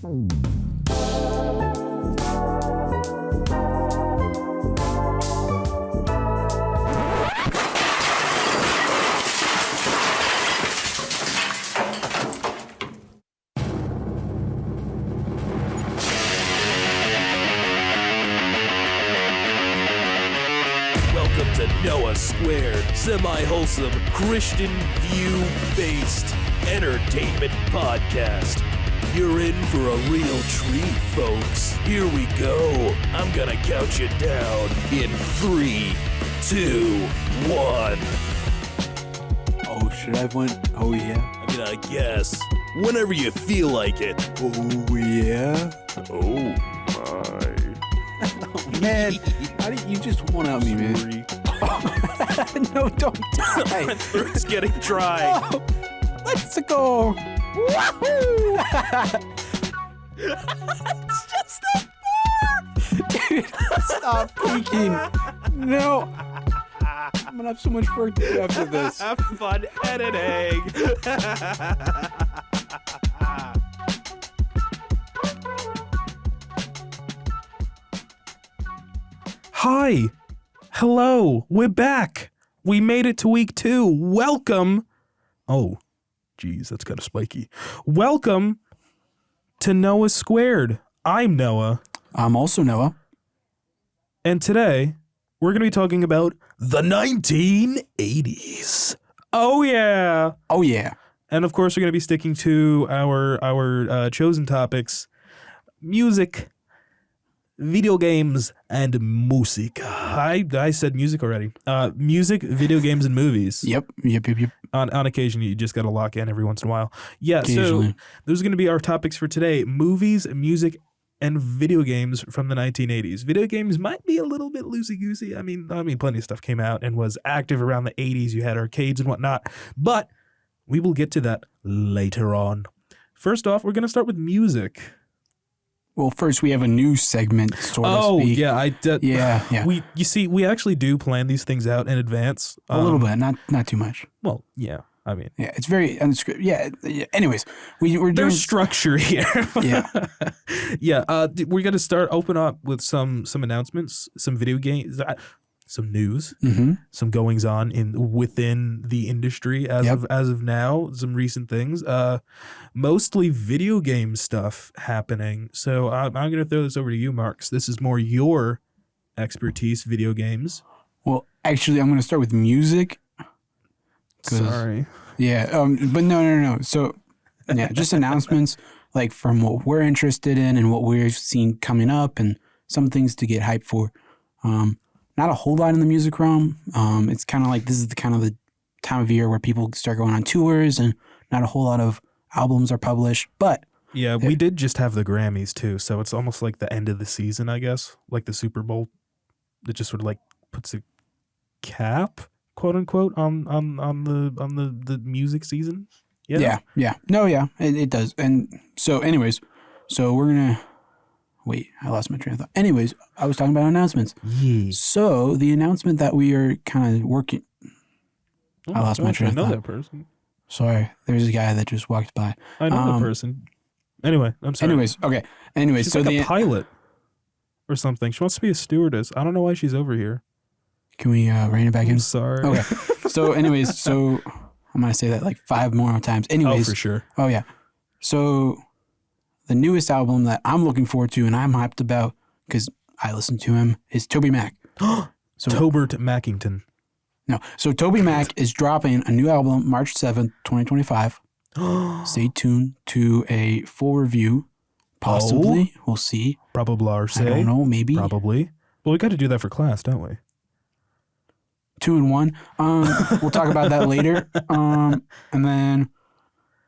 Welcome to Noah Squared, semi-wholesome, Christian view-based entertainment podcast. You're in for a real treat, folks. Here we go. I'm gonna count you down in 3, 2, 1. Oh, should I have one? Oh, yeah. I mean, I guess. Whenever you feel like it. Oh, yeah. Oh, my. Man, how did you just one out me, man? Sorry. No, don't die. My throat's getting dry. Oh, let's go. Woohoo! It's just a bar. Dude, stop peeking. No. I'm gonna have so much work to do after this. Have fun editing. Hi. Hello. We're back. We made it to week 2. Welcome. Oh, geez, that's kind of spiky. Welcome to Noah Squared. I'm Noah. I'm also Noah. And today, we're going to be talking about the 1980s. Oh, yeah. Oh, yeah. And of course, we're going to be sticking to our chosen topics: music, video games, and music. I said music already. Music, video games, and movies. Yep. On occasion, you just got to lock in every once in a while. Yeah, so Occasionally. those are going to be our topics for today: movies, music, and video games from the 1980s. Video games might be a little bit loosey-goosey. I mean, plenty of stuff came out and was active around the 80s. You had arcades and whatnot. But we will get to that later on. First off, we're going to start with music. Well, first we have a new segment, so to speak. Yeah, Yeah. We actually do plan these things out in advance. A little bit, not too much. Well, yeah. I mean, Yeah, it's very unscripted. Yeah. Anyways, we're doing. there's structure here. Yeah. Yeah. We're gonna open up with some announcements, some video games, some news, some goings on within the industry as of now. Some recent things. Mostly video game stuff happening. So I'm gonna throw this over to you, Marks. This is more your expertise, video games. Well, actually, I'm going to start with music. Sorry. Yeah, but no. So, yeah, just announcements like from what we're interested in and what we're seeing coming up, and some things to get hyped for. Not a whole lot in the music realm. It's kind of like this is the kind of the time of year where people start going on tours, and not a whole lot of albums are published. But Yeah, we did just have the Grammys too, so it's almost like the end of the season, I guess, like the Super Bowl. It just sort of like puts a cap, quote unquote, on the music season. yeah. No, yeah, it does. And so, anyways, we're gonna wait. I lost my train of thought. Anyways, I was talking about announcements. Yes. So the announcement that we are kind of working. I lost my train of I know thought. that person. Sorry, there's a guy that just walked by. I know that person. Anyway, I'm sorry. Anyways, okay. Anyways, She's so like a pilot or something. She wants to be a stewardess. I don't know why she's over here. can we rein it back in? I'm sorry. Okay. So, anyways, I'm gonna say that like 5 more times. Anyways, Oh, for sure. Oh yeah. So the newest album that I'm looking forward to and I'm hyped about because I listen to him is Toby Mac. Tobert Mackington. No. So Toby Mac is dropping a new album March 7th, 2025. Stay tuned to a full review. Possibly. We'll see. Probably. I don't know. Maybe. Probably. Well, we got to do that for class, don't we? 2 and 1. We'll talk about that later. And then,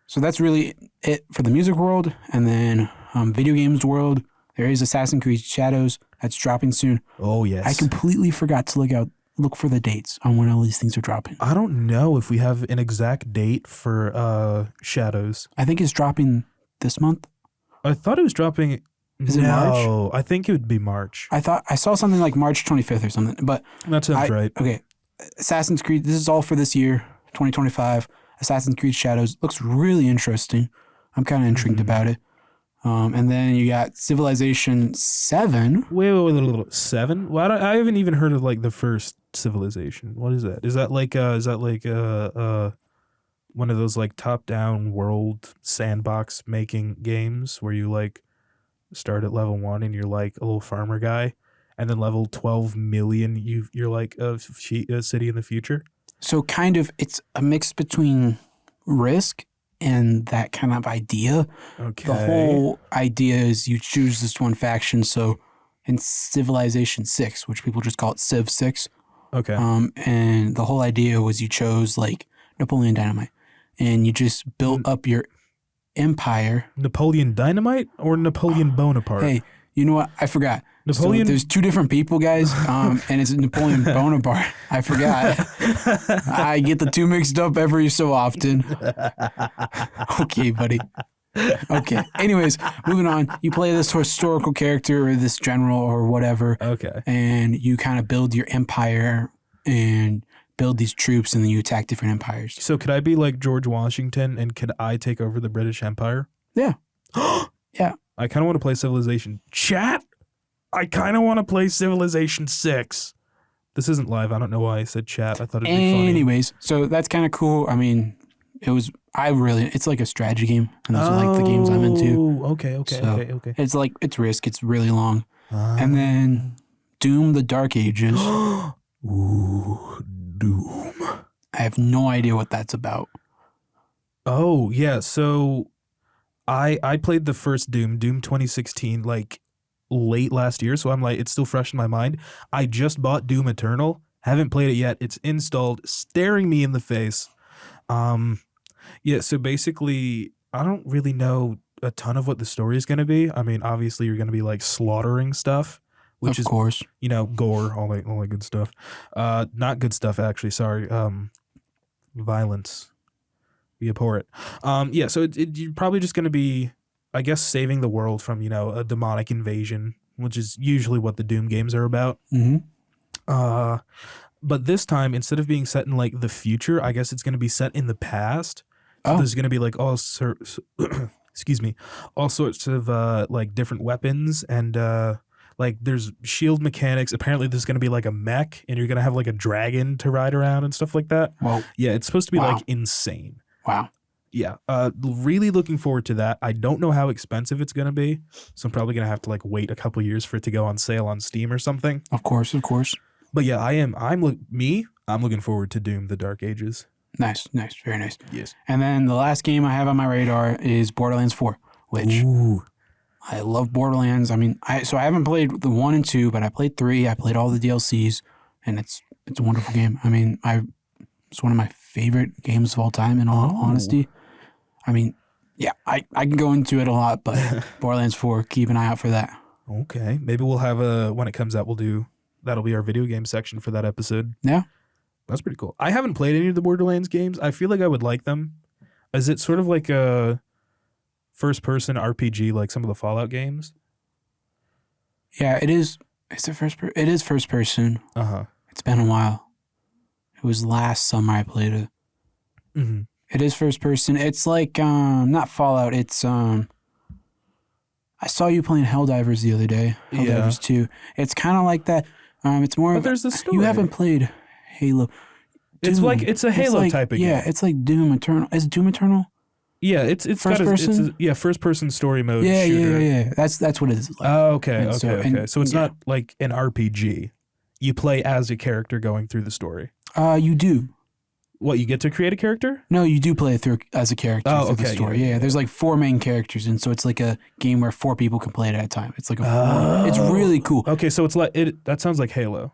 so that's really it for the music world. And then video games world, there is Assassin's Creed Shadows that's dropping soon. Oh, yes. I completely forgot to look for the dates on when all these things are dropping. I don't know if we have an exact date for Shadows. I think it's dropping this month. I thought it was dropping. Is it March? No, I think it would be March. I thought I saw something like March 25th or something, but That sounds right. Okay. Assassin's Creed, this is all for this year, 2025. Assassin's Creed Shadows looks really interesting. I'm kind of intrigued about it. And then you got Civilization 7. Wait. 7? Well, I haven't even heard of like the first Civilization. What is that? Is that like one of those like top-down world sandbox making games where you like start at level 1 and you're like a little farmer guy, and then level 12 million you're like a city in the future? So kind of, it's a mix between Risk and that kind of idea. Okay. The whole idea is you choose this one faction. So in Civilization 6, which people just call it Civ 6. Okay. And the whole idea was you chose like Napoleon Dynamite and you just built up your empire. Napoleon Dynamite or Napoleon Bonaparte? Hey, you know what? I forgot. Napoleon. So there's two different people, guys, and it's Napoleon Bonaparte. I forgot. I get the two mixed up every so often. Okay, buddy. Okay. Anyways, moving on. You play this historical character or this general or whatever. Okay. And you kind of build your empire and build these troops, and then you attack different empires. So could I be like George Washington and could I take over the British Empire? Yeah. Yeah. I kind of want to play Civilization. Chat? I kind of want to play Civilization 6. This isn't live. I don't know why I said chat. I thought it'd be funny. Anyways, so that's kind of cool. I mean, it's like a strategy game, and those are like the games I'm into. Okay. It's like, it's Risk. It's really long. And then Doom, the Dark Ages. Ooh, Doom. I have no idea what that's about. Oh, yeah. So I played the first Doom 2016, like late last year. So I'm like, it's still fresh in my mind. I just bought Doom Eternal. Haven't played it yet. It's installed, staring me in the face. Yeah, so basically, I don't really know a ton of what the story is going to be. I mean, obviously, you're going to be like slaughtering stuff, which of course, gore, all that good stuff. Not good stuff, actually. Sorry. Violence. We abhor it. Yeah, so you're probably just going to be, I guess, saving the world from, a demonic invasion, which is usually what the Doom games are about. Mm-hmm. But this time, instead of being set in like the future, I guess it's going to be set in the past. So there's going to be like all sorts of like different weapons and like there's shield mechanics. Apparently there's going to be like a mech and you're going to have like a dragon to ride around and stuff like that. Well, yeah, it's supposed to be like insane. Wow. Yeah. Really looking forward to that. I don't know how expensive it's going to be. So I'm probably going to have to like wait a couple years for it to go on sale on Steam or something. Of course. But yeah, I'm looking forward to Doom, the Dark Ages. Nice. Very nice. Yes. And then the last game I have on my radar is Borderlands 4, which I love Borderlands. I mean, I haven't played the 1 and 2, but I played 3. I played all the DLCs, and it's a wonderful game. I mean, it's one of my favorite games of all time, in all honesty. I mean, yeah, I can go into it a lot, but Borderlands 4, keep an eye out for that. Okay. Maybe we'll have when it comes out, that'll be our video game section for that episode. Yeah. That's pretty cool. I haven't played any of the Borderlands games. I feel like I would like them. Is it sort of like a first-person RPG like some of the Fallout games? Yeah, it is. It is first person. Uh-huh. It's been a while. It was last summer I played it. Mm-hmm. It is first person. It's like not Fallout. It's I saw you playing Helldivers the other day. Helldivers 2. It's kind of like that. It's more. But there's the story. You haven't played Halo. Doom. It's a Halo type of game. Yeah, it's like Doom Eternal. Is Doom Eternal? Yeah, it's first person. First person story mode. Yeah, shooter. yeah. That's what it is like. Oh, okay. So it's yeah. not like an RPG. You play as a character going through the story. You do. What, you get to create a character? No, you do play through as a character through the story. Yeah. There's like 4 main characters, and so it's like a game where 4 people can play it at a time. It's like it's really cool. Okay, so it's like that sounds like Halo.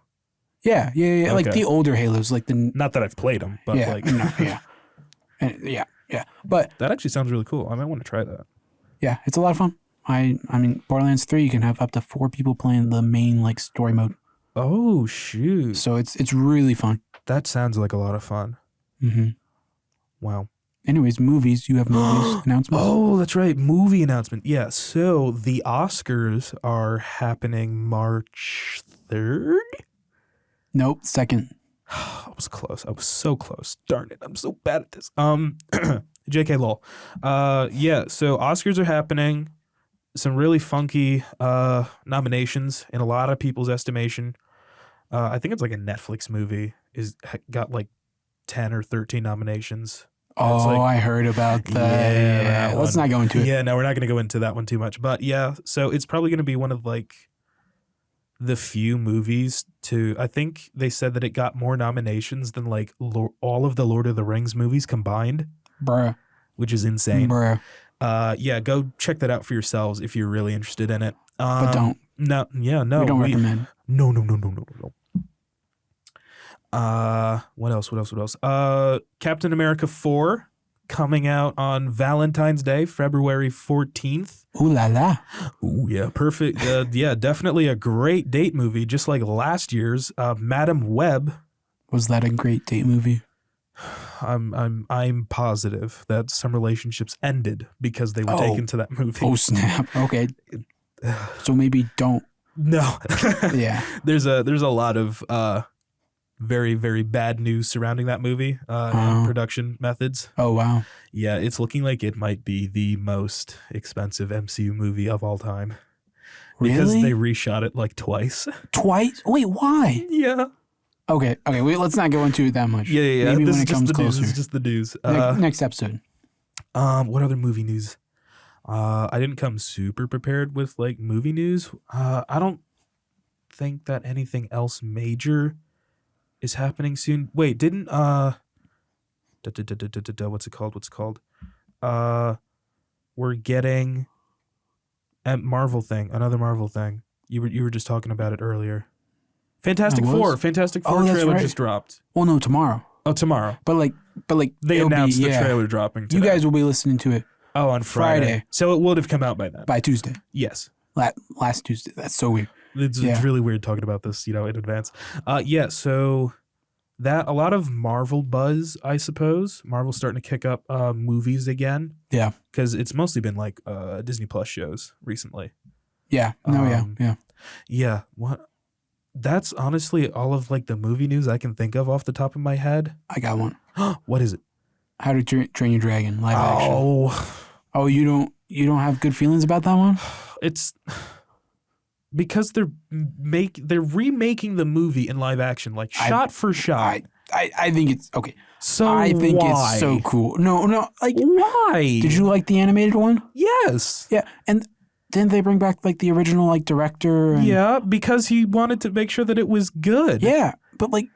Yeah. Okay. Like the older Halos, like the. Not that I've played them, but like. Yeah. But that actually sounds really cool. I might want to try that. Yeah, it's a lot of fun. I mean, Borderlands 3, you can have up to 4 people playing the main like story mode. Oh shoot! So it's really fun. That sounds like a lot of fun. Mm-hmm. Wow. Anyways, movies. You have movies announcements? Oh, that's right. Movie announcement. Yeah. So the Oscars are happening March 3rd. Nope, 2nd. I was close. I was so close. Darn it. I'm so bad at this. JK lol. Yeah, so Oscars are happening. some really funky nominations in a lot of people's estimation. I think it's like a Netflix movie got like 10 or 13 nominations. Oh, like, I heard about that. Yeah, Let's not go into it. Yeah, no, we're not going to go into that one too much. But yeah, so it's probably going to be one of like the few movies I think they said that it got more nominations than like all of the Lord of the Rings movies combined. Bruh. Which is insane. Bruh. Yeah, go check that out for yourselves if you're really interested in it. But don't. No, yeah, no. We don't recommend. No. What else? Captain America 4 coming out on Valentine's Day, February 14th. Ooh la la. Ooh, yeah, perfect. Yeah, definitely a great date movie, just like last year's Madam Web. Was that a great date movie? I'm positive that some relationships ended because they were taken to that movie. Oh snap. Okay. So maybe don't. No. Yeah. There's a lot of very, very bad news surrounding that movie and production methods. Oh wow. Yeah, it's looking like it might be the most expensive MCU movie of all time. Because Really? they reshot it like twice. Twice? Wait, why? Yeah. Okay, wait, let's not go into it that much. Yeah. Maybe This when is it just comes the news. closer. This is just the news. Next episode. What other movie news? I didn't come super prepared with like movie news. I don't think that anything else major is happening soon. Wait, didn't what's it called? We're getting another Marvel thing. You were just talking about it earlier. Fantastic Four trailer right. just dropped. Well, no, tomorrow. Oh, tomorrow. But like They announced the trailer dropping today. You guys will be listening to it. Oh, on Friday. So it would have come out by then. By Tuesday. Yes. Last Tuesday. That's so weird. It's really weird talking about this, in advance. So that a lot of Marvel buzz, I suppose. Marvel's starting to kick up movies again. Yeah. Because it's mostly been like Disney Plus shows recently. Yeah. Yeah. Yeah. What? That's honestly all of like the movie news I can think of off the top of my head. I got one. What is it? How to Train Your Dragon live action. Oh, you don't have good feelings about that one? It's because they're remaking the movie in live action, like shot for shot. I think it's okay. So I think why? it's so cool. No, like why? Did you like the animated one? Yes. Yeah, and didn't they bring back like the original like director? Yeah, because he wanted to make sure that it was good. Yeah, but like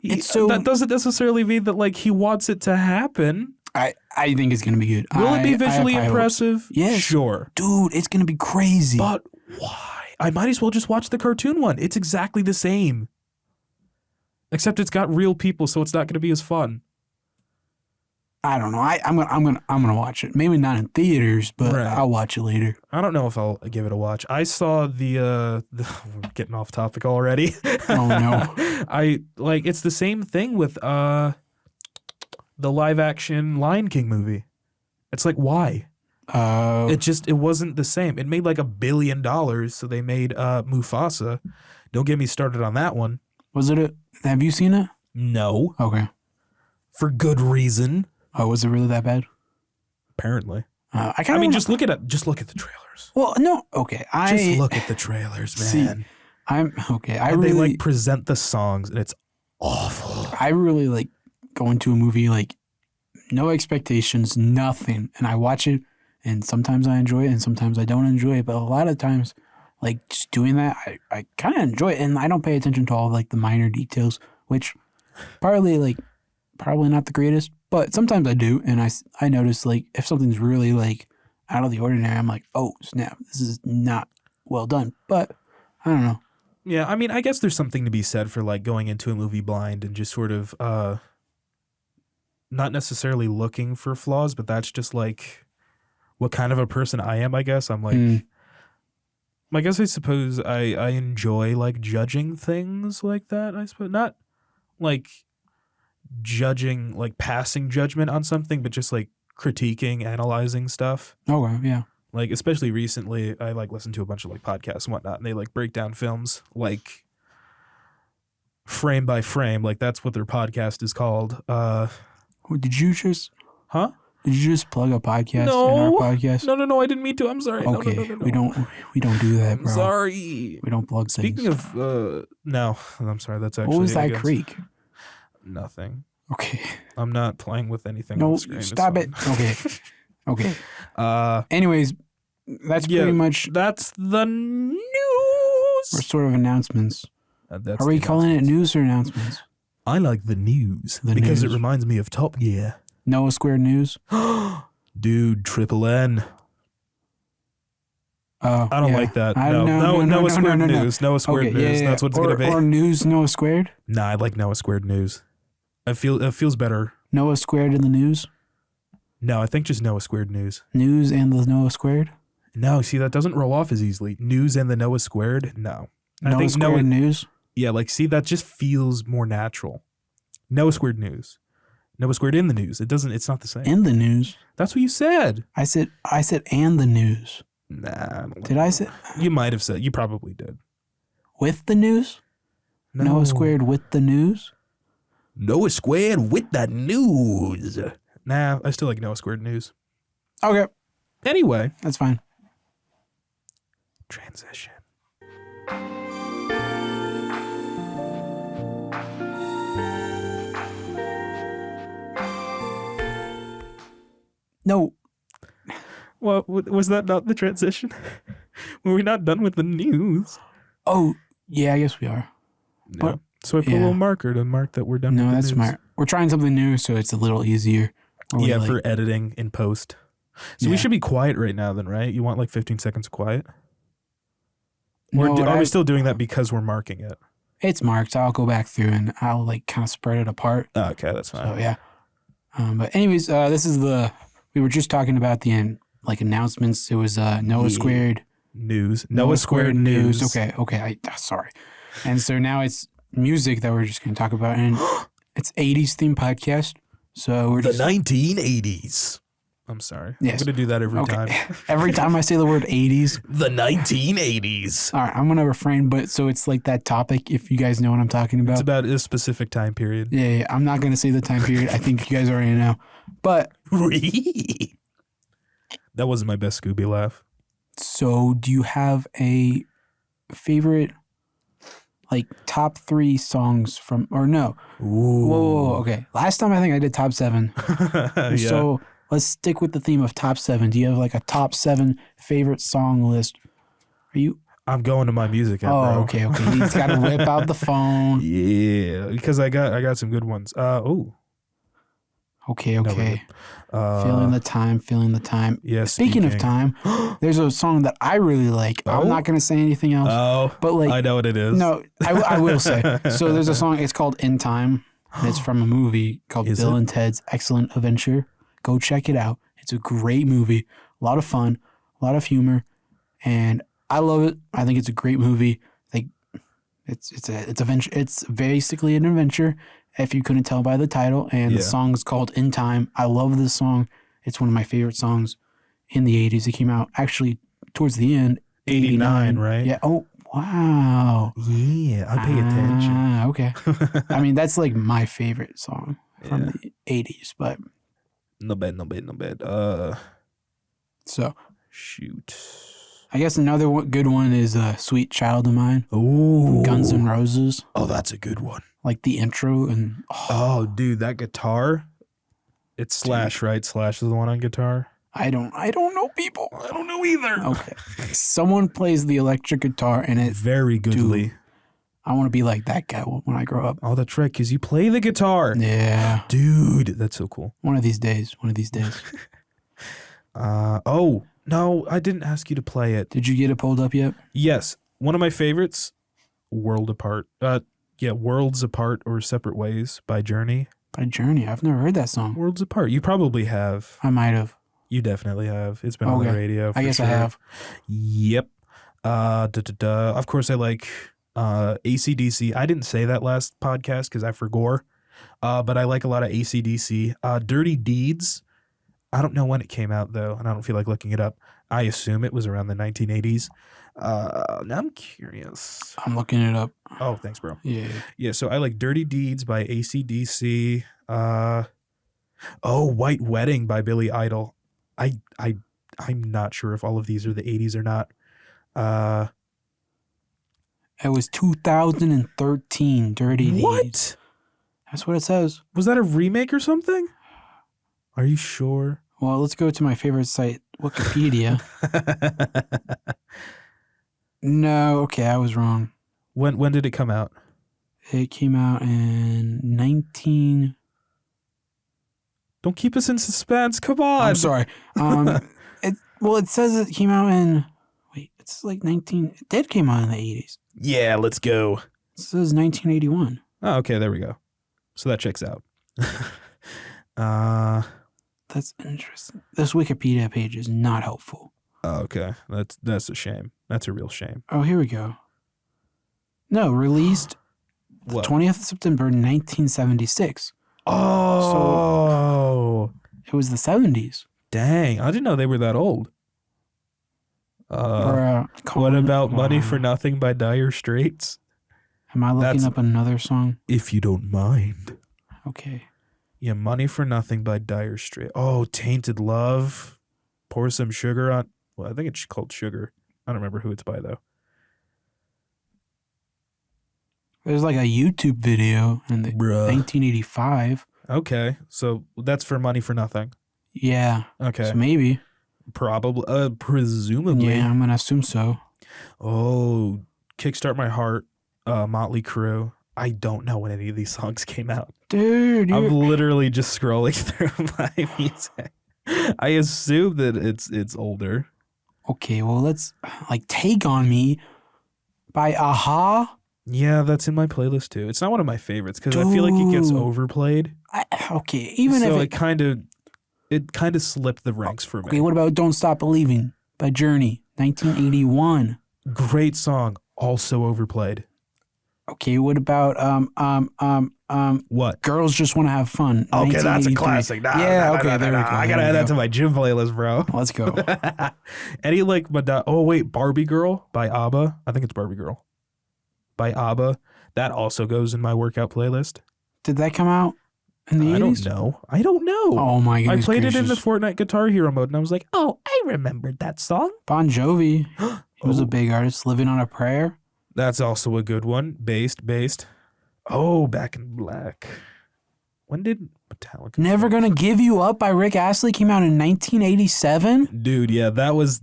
it's so that doesn't necessarily mean that like he wants it to happen. I think it's gonna be good. Will it be visually impressive? Yes. Sure. Dude, it's gonna be crazy. But why? I might as well just watch the cartoon one. It's exactly the same. Except it's got real people, so it's not gonna be as fun. I don't know. I'm gonna watch it. Maybe not in theaters, but Right. I'll watch it later. I don't know if I'll give it a watch. I saw the we're getting off topic already. Oh no. It's the same thing with the live action Lion King movie. It's like why? It wasn't the same. It made like $1 billion, so they made Mufasa. Don't get me started on that one. Was it have you seen it? No. Okay. For good reason. Oh, was it really that bad? Apparently. Just look at the trailers. Well, no. Okay. Just look at the trailers, man. See, I'm okay. They like present the songs, and it's awful. I really like going to a movie like no expectations, nothing, and I watch it, and sometimes I enjoy it, and sometimes I don't enjoy it. But a lot of times, like just doing that, I kind of enjoy it, and I don't pay attention to all like the minor details, which probably not the greatest, but sometimes I do, and I notice like if something's really like out of the ordinary, I'm like, oh snap, this is not well done. But I don't know. Yeah, I mean, I guess there's something to be said for like going into a movie blind and just sort of not necessarily looking for flaws, but that's just like what kind of a person I am, I guess. I'm like, I guess I suppose I enjoy like judging things like that, I suppose. Not like judging, like passing judgment on something, but just like critiquing, analyzing stuff. Okay, yeah. Like, especially recently, I like listen to a bunch of like podcasts and whatnot, and they like break down films like frame by frame. Like that's what their podcast is called. Did you just? Huh? Did you just plug a podcast No. in our podcast? No, I didn't mean to. I'm sorry. Okay, No. we don't do that, I'm bro. sorry. We don't plug things. Speaking of, no, I'm sorry. That's actually. What was that against- creak? Nothing. Okay. I'm not playing with anything. No, off screen. It's stop it. fine. Okay. Anyways, that's Yeah, pretty much. That's the news. We're sort of announcements. That's Are we the calling it announcements. news or announcements? I like the news The because news. it reminds me of Top Gear. Noah Squared News. Dude, Triple N. Oh, I don't yeah. like that. I- No, Noah Squared no. News. Noah Squared Okay, News. yeah. That's what it's gonna be. Or news Noah Squared. Nah, I like Noah Squared News. It feels better. Noah Squared in the news. No, I think just Noah Squared News. News and the Noah Squared. No, see that doesn't roll off as easily. News and the Noah Squared. No, I Noah think Squared News. Yeah, like see that just feels more natural. Noah Squared News. Noah Squared in the news. It doesn't. It's not the same. In the news. That's what you said. I said and the news. Nah. I don't Did I say You might have said. You probably did. with the news? No. Noah Squared with the news. Noah Squared with the news. Nah, I still like Noah Squared News. Okay, Anyway, that's fine. transition. No, Well, was that not the transition? Were we not done with the news? oh yeah, I guess we are. No. So I put a yeah. little marker to mark that we're done No, with the that's news. smart. We're trying something new, so it's a little easier. Or we Yeah, like- for editing in post. So Yeah. we should be quiet right now then, right? You want like 15 seconds of quiet? Or No, are I- we still doing that because we're marking it? It's marked. I'll go back through and I'll like kind of spread it apart. Oh, okay, that's fine. So yeah. But anyways, this is we were just talking about the announcements. It was Noah Yeah. Squared. News. Noah Squared News. Okay. Sorry. And so now it's music that we're just going to talk about, and it's 80s theme podcast. So we're The just 1980s. I'm sorry. Yes. I'm going to do that every okay. time. Every time I say the word 80s, The 1980s. all right, I'm going to refrain. But so it's like that topic. If you guys know what I'm talking about. It's about a specific time period. Yeah, I'm not going to say the time period. I think you guys already know. But That wasn't my best Scooby laugh. so do you have a favorite, like top 3 songs from, or no? Ooh. Whoa, okay. Last time I think I did top 7. Yeah. So let's stick with the theme of top 7. Do you have like a top 7 favorite song list? Are you? I'm going to my music app, Oh, bro. okay. He's got to whip out the phone. Yeah, because I got some good ones. Okay. No, we're good. Feeling the time. Yeah. Speaking of time, there's a song that I really like. Oh? I'm not going to say anything else. Oh, but like, I know what it is. no, I will say. So there's a song. It's called In Time. And it's from a movie called Is Bill it? and Ted's Excellent Adventure. Go check it out. It's a great movie. A lot of fun, a lot of humor, and I love it. I think it's a great movie. Like it's adventure. It's basically an adventure, if you couldn't tell by the title. And Yeah. the song is called In Time. I love this song. It's one of my favorite songs in the 80s. It came out actually towards the end. 89, right? Yeah. Oh, wow. Yeah, I pay attention. Ah, okay. I mean, that's like my favorite song from Yeah. the 80s. But No bad. so Shoot. I guess another good one is Sweet Child of Mine, Ooh. Guns N' Roses. Oh, that's a good one. Like the intro and Oh, dude, that guitar. It's Slash, right? Slash is the one on guitar. I don't know people. I don't know either. Okay. Someone plays the electric guitar and it's Very goodly. I want to be like that guy when I grow up. Oh, that's right, because you play the guitar. Yeah. Dude, that's so cool. One of these days. Oh, no, I didn't ask you to play it. Did you get it pulled up yet? Yes, one of my favorites, World Apart. Worlds Apart or Separate Ways by Journey. By Journey. I've never heard that song. Worlds Apart. You probably have. I might have. You definitely have. It's been on the Okay. radio. I for guess I sure. have. Yep. Of course, I like AC/DC. I didn't say that last podcast because I forgot. But I like a lot of AC/DC. Dirty Deeds. I don't know when it came out though, and I don't feel like looking it up. I assume it was around the 1980s. Now I'm curious. I'm looking it up. Oh, thanks, bro. Yeah. Yeah, so I like Dirty Deeds by AC/DC. Oh, White Wedding by Billy Idol. I'm not sure if all of these are the 80s or not. It was 2013, Dirty Deeds. What? That's what it says. Was that a remake or something? Are you sure? Well, let's go to my favorite site, Wikipedia. No, okay, I was wrong. When did it come out? It came out in 19... Don't keep us in suspense. Come on. I'm sorry. It says it came out in... Wait, it's like 19... It did came out in the 80s. Yeah, let's go. It says 1981. Oh, okay, there we go. So that checks out. That's interesting. This Wikipedia page is not helpful. Oh, okay. That's a shame. That's a real shame. Oh, here we go. No, released What? 20th of September 1976. Oh. It was the 70s. Dang. I didn't know they were that old. What about Money for Nothing by Dire Straits? Am I looking up another song? If you don't mind. Okay. Yeah, Money for Nothing by Dire Straits. Oh, Tainted Love. Pour Some Sugar on. Well, I think it's called Sugar. I don't remember who it's by, though. There's like a YouTube video in the 1985. Okay, so that's for Money for Nothing. Yeah. Okay. So maybe. Probably. Presumably. Yeah, I'm going to assume so. Oh, Kickstart My Heart, Motley Crue. I don't know when any of these songs came out. Dude, I'm literally just scrolling through my music. I assume that it's older. Okay, well, let's like Take On Me by Aha. Yeah, that's in my playlist too. It's not one of my favorites because I feel like it gets overplayed. Even so if it kind of slipped the ranks for me. Okay, what about Don't Stop Believing by Journey, 1981? Great song, also overplayed. Okay, what about what? Girls Just Want to Have Fun? Okay, that's a classic. There we go. I gotta add that to my gym playlist, bro. Let's go. Any like Barbie Girl by ABBA. I think it's Barbie Girl by ABBA. That also goes in my workout playlist. Did that come out in the 80s? I don't know. Oh my goodness I played gracious. it in the Fortnite Guitar Hero mode, and I was like, oh, I remembered that song. Bon Jovi. He was a big artist. Living on a Prayer. That's also a good one. Based. Oh, Back in Black. When did Metallica? Never Gonna Give You Up by Rick Astley came out in 1987. Dude, yeah, that was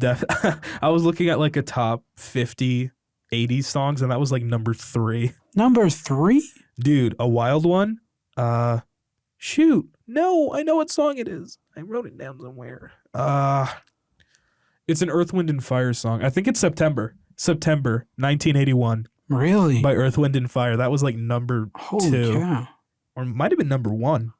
I was looking at like a top 50 80s songs, and that was like number 3. Number 3? Dude, a wild one. Shoot. No, I know what song it is. I wrote it down somewhere. It's an Earth, Wind, and Fire song. I think it's September 1981. Really? By Earth, Wind, and Fire. That was like number 2. Cow. Or it might have been number 1.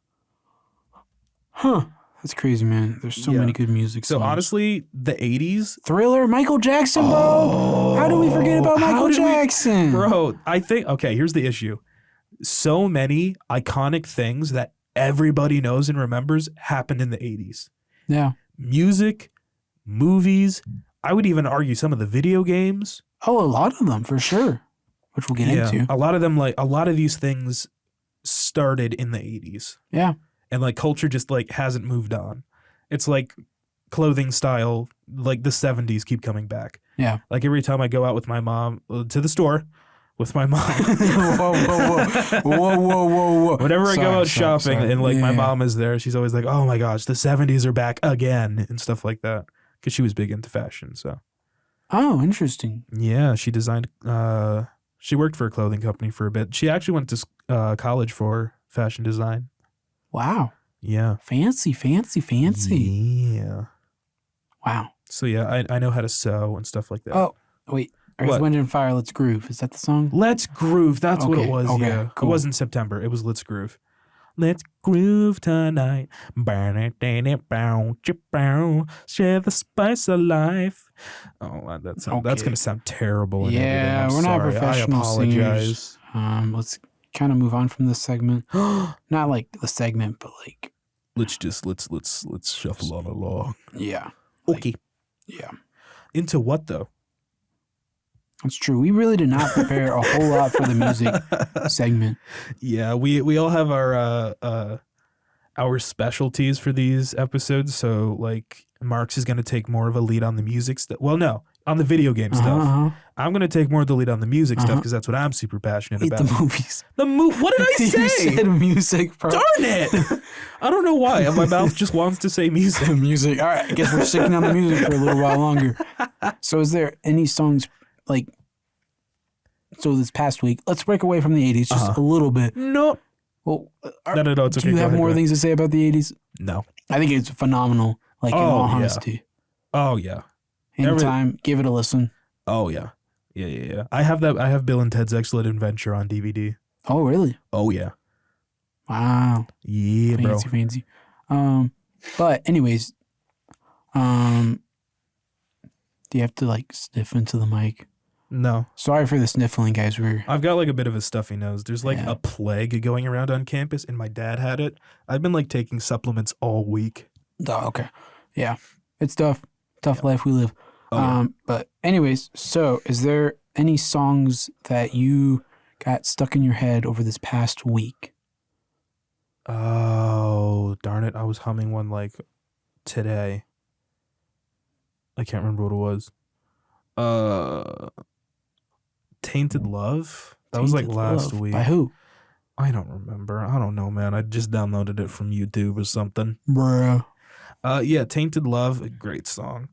Huh. That's crazy, man. There's so many good music songs. So honestly, the 80s. Thriller, Michael Jackson, bro. How do we forget about Michael Jackson? Bro, I think, okay, here's the issue. So many iconic things that everybody knows and remembers happened in the 80s. Yeah. Music, movies, I would even argue some of the video games. Oh, a lot of them, for sure. Which we'll get into. A lot of them, like, a lot of these things started in the 80s. Yeah. And, like, culture just, like, hasn't moved on. It's like clothing style, like, the 70s keep coming back. Yeah. Like, every time I go out with my mom to the store with my mom. Whoa. Whenever I go out shopping and, like, my mom is there, she's always like, oh, my gosh, the 70s are back again and stuff like that. Because she was big into fashion, so. Oh, interesting. Yeah, she designed, she worked for a clothing company for a bit. She actually went to college for fashion design. Wow. Yeah. Fancy. Yeah. Wow. So, yeah, I know how to sew and stuff like that. Oh, wait. Earth, Wind, and Fire, Let's Groove. Is that the song? Let's Groove. That's what it was, yeah. Cool. It wasn't September. It was Let's Groove. Let's groove tonight. Burn it, share the spice of life. Oh, that's going to sound terrible. And yeah, we're not professional singers. Let's kind of move on from this segment. Not like the segment, but like let's shuffle on along. Yeah. Okay. Yeah. Into what though? That's true. We really did not prepare a whole lot for the music segment. Yeah, we all have our our specialties for these episodes. So like Marks is going to take more of a lead on the music stuff. Well, no, on the video game stuff. I'm going to take more of the lead on the music stuff because that's what I'm super passionate about. The movies. What did I say? You said music, bro. Darn it. I don't know why. My mouth just wants to say music. Music. All right. I guess we're sticking on the music for a little while longer. So is there any songs like, so this past week, let's break away from the 80s just a little bit. No. Well, No, it's okay. Do you have more things to say about the 80s? No. I think it's phenomenal, like in all honesty. Oh, yeah. Anytime, give it a listen. Oh, yeah. Yeah. I have Bill and Ted's Excellent Adventure on DVD. Oh, really? Oh, yeah. Wow. Yeah, fancy. But anyways, do you have to like sniff into the mic? No. Sorry for the sniffling, guys. I've got like a bit of a stuffy nose. There's like a plague going around on campus, and my dad had it. I've been like taking supplements all week. Oh, okay. Yeah. It's tough. Tough life we live. But anyways, so is there any songs that you got stuck in your head over this past week? Oh, darn it. I was humming one like today. I can't remember what it was. Tainted Love? That was like last week. By who? I don't remember. I don't know, man. I just downloaded it from YouTube or something. Bruh. Yeah, Tainted Love, a great song.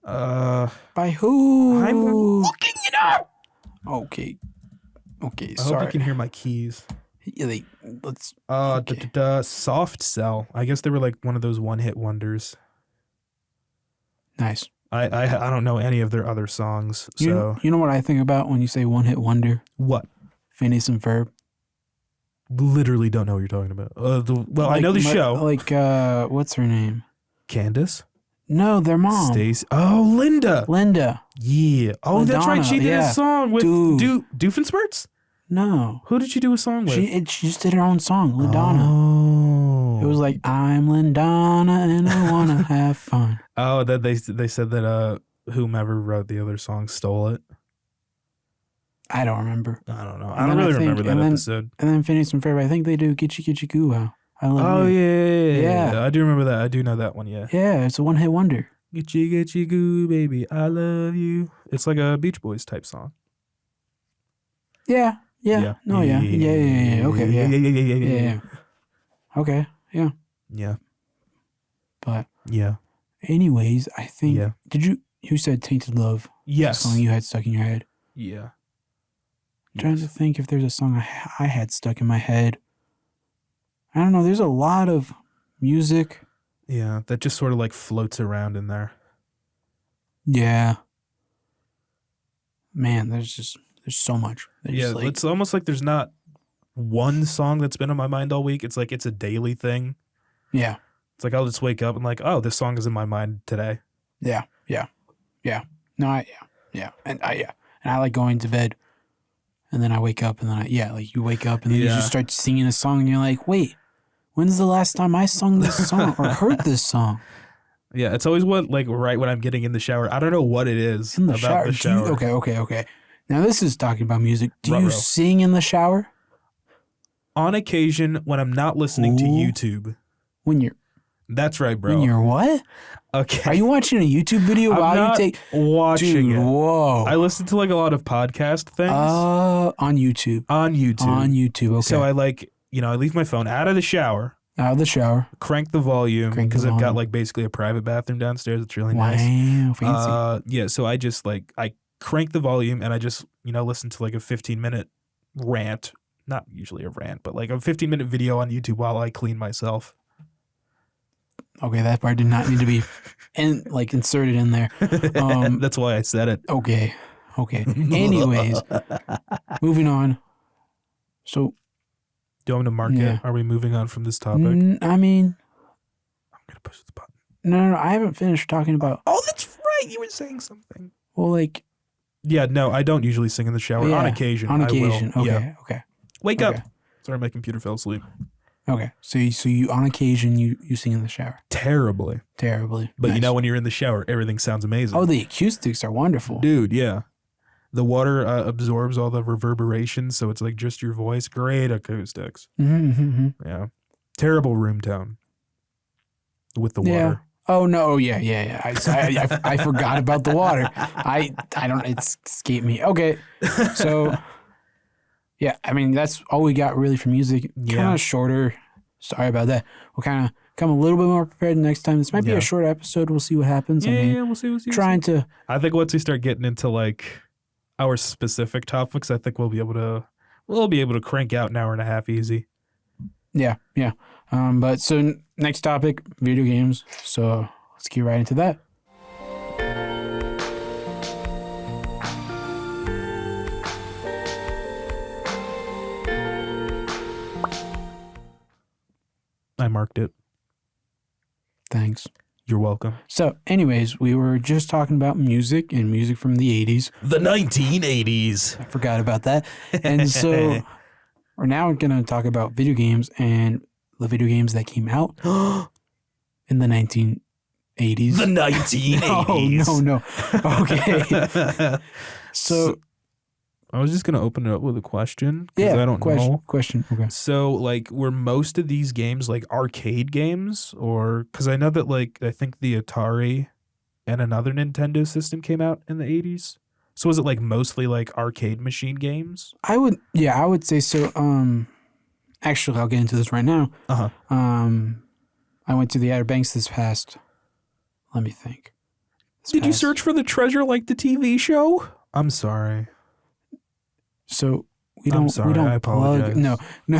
By who? I'm looking it up. Okay, I sorry. hope you can hear my keys. Yeah, let's. Soft Cell. I guess they were like one of those one-hit wonders. Nice. I don't know any of their other songs. So You know what I think about when you say one-hit wonder? What? Phineas and Ferb. Literally don't know what you're talking about. I know the show. Like, what's her name? Candace? No, their mom. Stacy. Oh, Linda. Yeah. Oh, that's right. She did a song with Doofenshmirtz? No. Who did she do a song with? She just did her own song, Lindana. Oh. It was like, I'm Lindana and I want to have fun. Oh, that they said that whomever wrote the other song stole it. I don't remember. I don't know. I don't really remember that episode. And then Phineas and Ferb, I think they do Gitchy Gitchy Goo Wow. I love it. Yeah. I do remember that. I do know that one, yeah. Yeah, it's a one-hit wonder. Gitchy Gitchy Goo, baby, I love you. It's like a Beach Boys type song. Yeah. No, yeah. Okay, yeah. Okay, yeah. Yeah. But yeah. Anyways, I think you said Tainted Love? Yes. The song you had stuck in your head. Yeah. Trying to think if there's a song I had stuck in my head. I don't know. There's a lot of music. Yeah, that just sort of like floats around in there. Yeah. Man, there's so much. It's almost like there's not one song that's been on my mind all week. It's like it's a daily thing. Yeah. It's like I'll just wake up and like, oh, this song is in my mind today. Yeah. No, And I like going to bed. And then I wake up and then you wake up and then you just start singing a song and you're like, wait, when's the last time I sung this song or heard this song? Yeah, it's always right when I'm getting in the shower. I don't know what it is in the about shower. the shower. Okay. Now this is talking about music. Do you sing in the shower? On occasion when I'm not listening to YouTube. That's right, bro. When you're what? Okay. Are you watching a YouTube video while you take watching it? Whoa. I listen to like a lot of podcast things. On YouTube. On YouTube. Okay. So I I leave my phone out of the shower. Crank the volume because I've got like basically a private bathroom downstairs. It's really nice. Wow, fancy. Yeah, so I just I crank the volume and I just, listen to like a 15-minute rant. Not usually a rant, but like a 15-minute video on YouTube while I clean myself. Okay, that part did not need to be inserted in there. That's why I said it. Okay. Anyways, moving on. So, do you want me to mark it? Are we moving on from this topic? I mean, I'm going to push the button. No, I haven't finished talking about. Oh, that's right. You were saying something. Well, yeah, no, I don't usually sing in the shower. Yeah, on occasion. On occasion. I will. Okay. Wake up. Sorry, my computer fell asleep. Okay, so you on occasion you sing in the shower. Terribly. But nice. When you're in the shower, everything sounds amazing. Oh, the acoustics are wonderful. Dude, yeah. The water absorbs all the reverberations, so it's like just your voice. Great acoustics. Mm-hmm. Yeah. Terrible room tone. with the Yeah. water. Oh no! Yeah. I forgot about the water. I don't. It's escaped me. Okay, so yeah. I mean, that's all we got really for music. Yeah. Kind of shorter. Sorry about that. We'll kind of come a little bit more prepared next time. This might be Yeah. a short episode. We'll see what happens. Yeah, I mean, we'll see. trying to. I think once we start getting into like our specific topics, I think we'll be able to crank out an hour and a half easy. Yeah. But so next topic, video games. So let's get right into that. I marked it. Thanks. You're welcome. So, anyways, we were just talking about music and music from the 80s. The 1980s. I forgot about that. And so we're now going to talk about video games and the video games that came out in the 1980s. The 1980s. No. Okay. So I was just going to open it up with a question. yeah, I don't know. Question. Okay. So, like, were most of these games like arcade games, or because I know that like I think the Atari and another Nintendo system came out in the 80s. So was it like mostly like arcade machine games? I would say so. Actually, I'll get into this right now. I went to the Outer Banks this past. Let me think. Did you search for the treasure like the TV show? I'm sorry. So we I'm don't. sorry, We don't I apologize. No. No,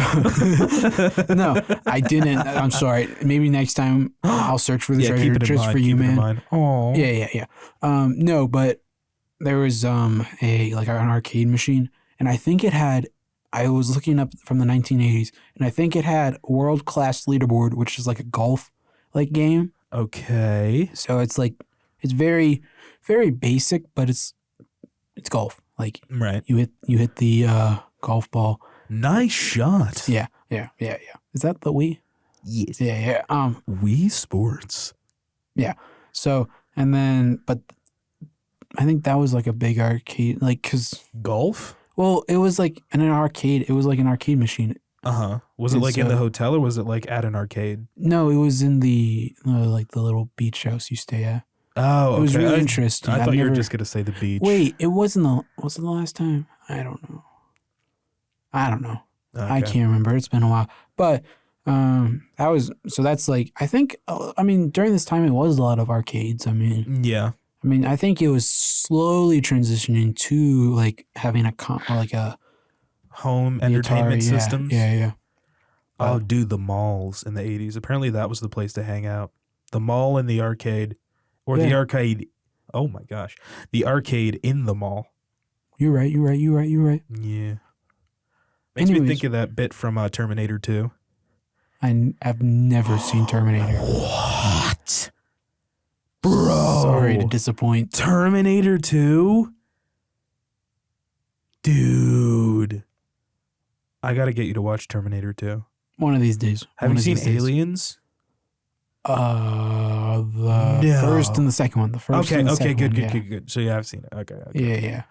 I didn't. I'm sorry. Maybe next time I'll search for the treasure keep it in just mind. for you, keep it in man. mind. Oh, Yeah. No, but there was an arcade machine, and I think it had. I was looking up from the 1980s, and I think it had World Class Leaderboard, which is like a golf like game. Okay. So it's very, very basic, but it's golf. Like Right. you hit the golf ball. Nice shot. Yeah. Is that the Wii? Yes. Yeah. Wii Sports. So and then, but I think that was like a big arcade, like because Golf? well, it was like in an arcade. It was like an arcade machine. Was it And like in the so- hotel or was it like at an arcade? No, it was in the like the little beach house you stay at. Oh, It was okay. really interesting. I I've thought you were never- just gonna say the beach. Wait, it wasn't the. Was it the last time? I don't know. I Okay. can't remember. It's been a while. But that was so. That's like I think. I mean, during this time, it was a lot of arcades. I mean, Yeah. I think it was slowly transitioning to like having a Home the entertainment Atari, yeah, systems. Yeah. Oh, dude, the malls in the 80s. Apparently that was the place to hang out. The mall and the arcade. Or the Yeah. arcade. Oh my gosh. The arcade in the mall. You're right. Yeah. Makes me Anyways. think of that bit from Terminator 2. I've never seen Terminator. What? Bro. Sorry to disappoint. Terminator 2? Dude. I got to get you to watch Terminator 2. One of these days. Have One you of seen these days. Aliens? The No. first and the second one. The first Okay, and the okay, second good, one, good, good. So yeah, I've seen it. Okay. Yeah.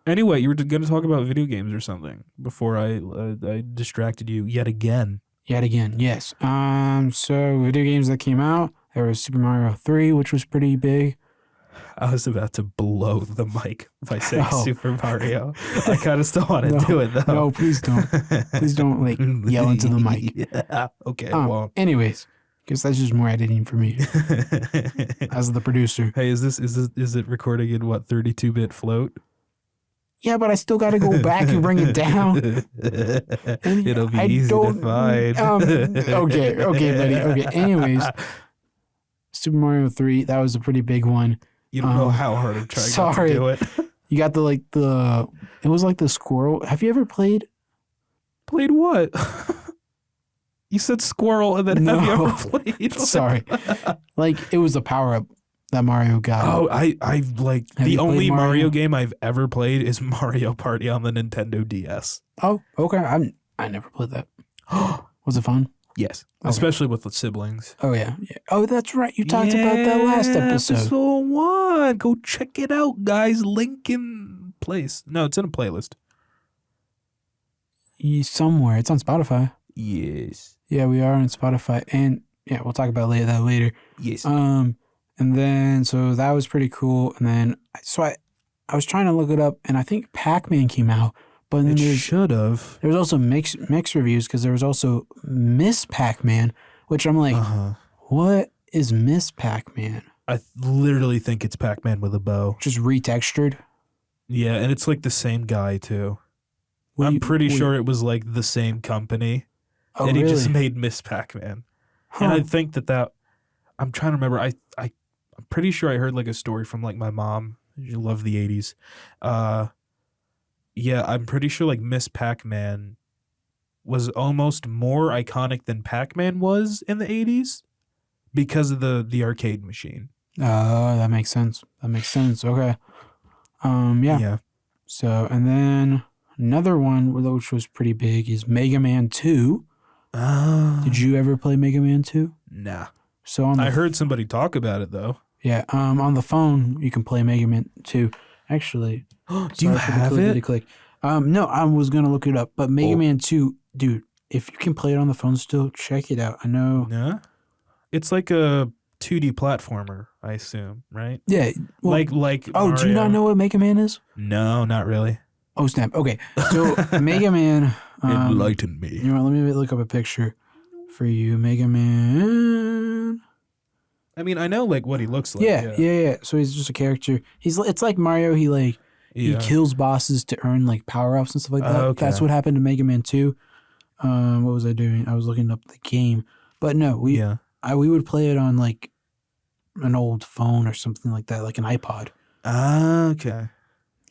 Anyway, you were going to talk about video games or something before I distracted you yet again. Yet again, yes. So video games that came out, there was Super Mario 3, which was pretty big. I was about to blow the mic by saying Oh. Super Mario. I kind of still want to No, do it though. No, please don't. Please don't like yell into the mic. Yeah. Okay. Well. Anyways, because that's just more editing for me as the producer. Hey, is it recording in what 32-bit float? Yeah, but I still got to go back and bring it down. It'll be I easy to don't- find. Okay, buddy. Okay. Anyways, Super Mario 3, that was a pretty big one. You don't know how hard I'm trying not to sorry. do it. You got it was like the squirrel. Have you ever played? Played what? You said squirrel, and then have you No. ever played? Sorry. Like it was a power up that Mario got. Oh, I've like Have the you played only Mario Mario? game I've ever played is Mario Party on the Nintendo DS. Oh, okay. I never played that. Was it fun? Yes, Okay. especially with the siblings. Oh yeah. Oh, that's right. You talked about that last episode. Episode 1. Go check it out, guys. Link in place. No, it's in a playlist. Somewhere. It's on Spotify. Yes. Yeah, we are on Spotify. And yeah, we'll talk about that later. Yes. And then so that was pretty cool. And then I was trying to look it up, and I think Pac-Man came out, but then It should have. there was also mixed reviews because there was also Miss Pac-Man, which I'm like, what is Miss Pac-Man? I literally think it's Pac-Man with a bow. Just retextured. Yeah, and it's like the same guy too. I'm pretty sure it was like the same company. Oh, and he really? just made Miss Pac-Man. Huh. And I think that I'm trying to remember. I'm pretty sure I heard like a story from like my mom. She loved the 80s. Yeah, I'm pretty sure like Miss Pac-Man was almost more iconic than Pac-Man was in the 80s because of the arcade machine. That makes sense. Okay. Yeah. So, and then another one which was pretty big is Mega Man 2. Did you ever play Mega Man 2? Nah. So I heard somebody talk about it though. Yeah. On the phone you can play Mega Man 2. Actually, do you have it? Click. No, I was gonna look it up, but Mega Man 2, dude. If you can play it on the phone still, check it out. I know. Yeah. It's like a 2D platformer, I assume, right? Yeah. Well, like oh, do you not know what Mega Man is? No, not really. Oh, snap. Okay. So Mega Man. Enlighten me. You know what? Let me look up a picture for you. Mega Man. I mean, I know like what he looks like. Yeah. So he's just a character. It's like Mario. He kills bosses to earn like power-ups and stuff like that. Okay. That's what happened to Mega Man 2. What was I doing? I was looking up the game. But no, we would play it on like an old phone or something like that, like an iPod. Okay.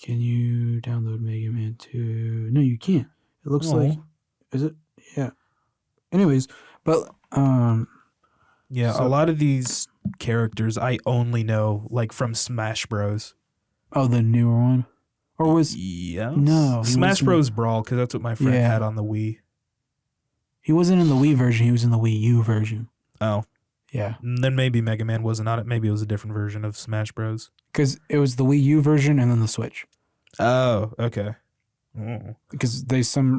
Can you download Mega Man 2? No, you can't. It looks like, is it? Yeah. Anyways, but yeah, a lot of these characters I only know like from Smash Bros. Oh, the newer one, or was no Smash Bros. Brawl, because that's what my friend had on the Wii. He wasn't in the Wii version. He was in the Wii U version. Oh. Yeah. Then maybe Mega Man wasn't on it. Maybe it was a different version of Smash Bros. Because it was the Wii U version and then the Switch. Oh, okay. Oh. Because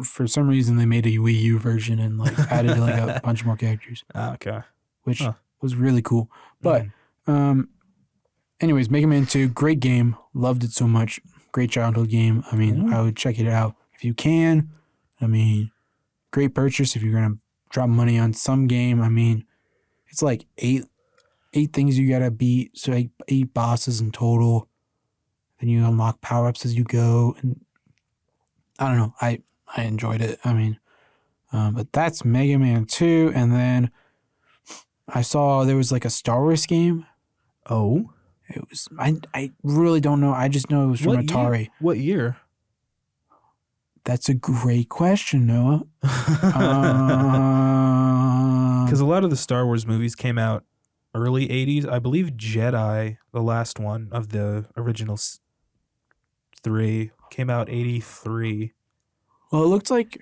for some reason they made a Wii U version and like added like a bunch more characters. Okay. Which was really cool. But anyways, Mega Man 2, great game. Loved it so much. Great childhood game. I mean, I would check it out if you can. I mean, great purchase if you're gonna drop money on some game. I mean, it's like eight things you gotta beat, so eight bosses in total. Then you unlock power-ups as you go, and I don't know. I enjoyed it. I mean, but that's Mega Man 2, and then I saw there was like a Star Wars game. Oh, it was. I really don't know. I just know it was from Atari. What year? That's a great question, Noah. Because a lot of the Star Wars movies came out early 80s. I believe Jedi, the last one of the original 3, came out 83. Well, it looked like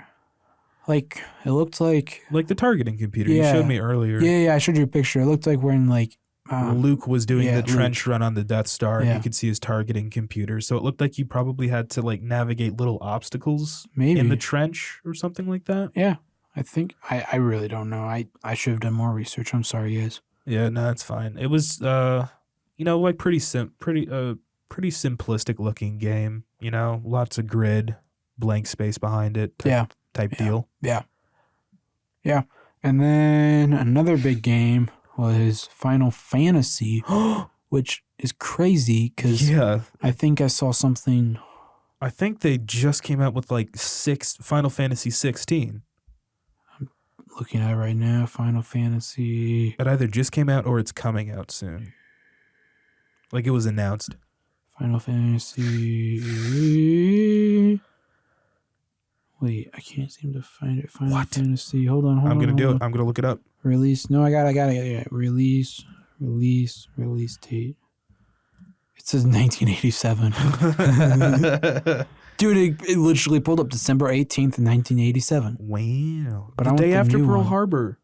the targeting computer you showed me earlier. Yeah, I showed you a picture. It looked like when like Luke was doing the trench run on the Death Star, and you could see his targeting computer. So it looked like you probably had to like navigate little obstacles in the trench or something like that. Yeah, I think I really don't know. I should have done more research. I'm sorry, guys. Yeah, no, it's fine. It was like pretty simplistic looking game. You know, lots of grid, blank space behind it. Type deal. Yeah. And then another big game was Final Fantasy, which is crazy because I think I saw something. I think they just came out with like Final Fantasy 16. I'm looking at it right now. Final Fantasy. It either just came out or it's coming out soon. Like it was announced. Final Fantasy. Wait, I can't seem to find it. Final Fantasy. Hold on. I'm going to do it. I'm going to look it up. Release. No, I got it. Yeah. Release date. It says 1987. Dude, it literally pulled up December 18th, 1987. Wow. But the day after Pearl Harbor.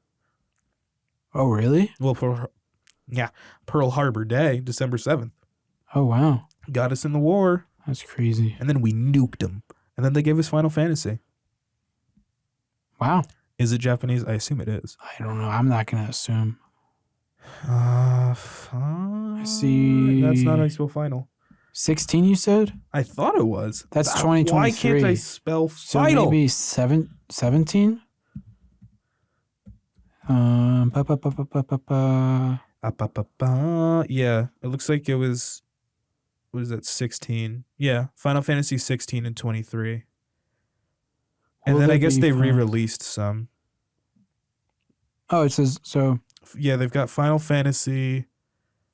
Oh, really? Well, Pearl Harbor Day, December 7th. Oh, wow. Got us in the war. That's crazy. And then we nuked them. And then they gave us Final Fantasy. Wow. Is it Japanese? I assume it is. I don't know. I'm not going to assume. I see. That's not how you spell final. 16, you said? I thought it was. That's 2023. Why can't I spell So final? maybe 17? Ba, ba, ba, ba, ba, ba, ba. Yeah, it looks like it was. What is that? 16. Yeah, Final Fantasy 16 and 23. And Will then I there guess be they Final- re-released some. Oh, it says so. Yeah, they've got Final Fantasy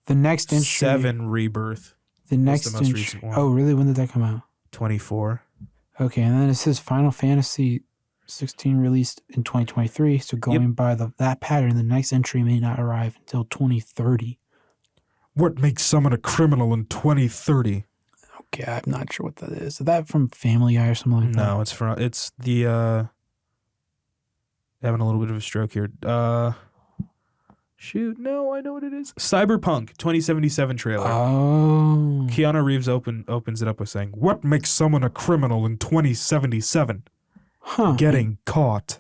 The next entry. 7 Rebirth. The next the most entry. recent one. Oh, really? When did that come out? 24. Okay, and then it says Final Fantasy 16 released in 2023. So going by that pattern, the next entry may not arrive until 2030. What makes someone a criminal in 2030? Okay, I'm not sure what that is. Is that from Family Guy or something like that? No, it's the having a little bit of a stroke here. Shoot, no, I know what it is. Cyberpunk 2077 trailer. Oh. Keanu Reeves opens it up with saying, "What makes someone a criminal in 2077? Huh. Getting caught."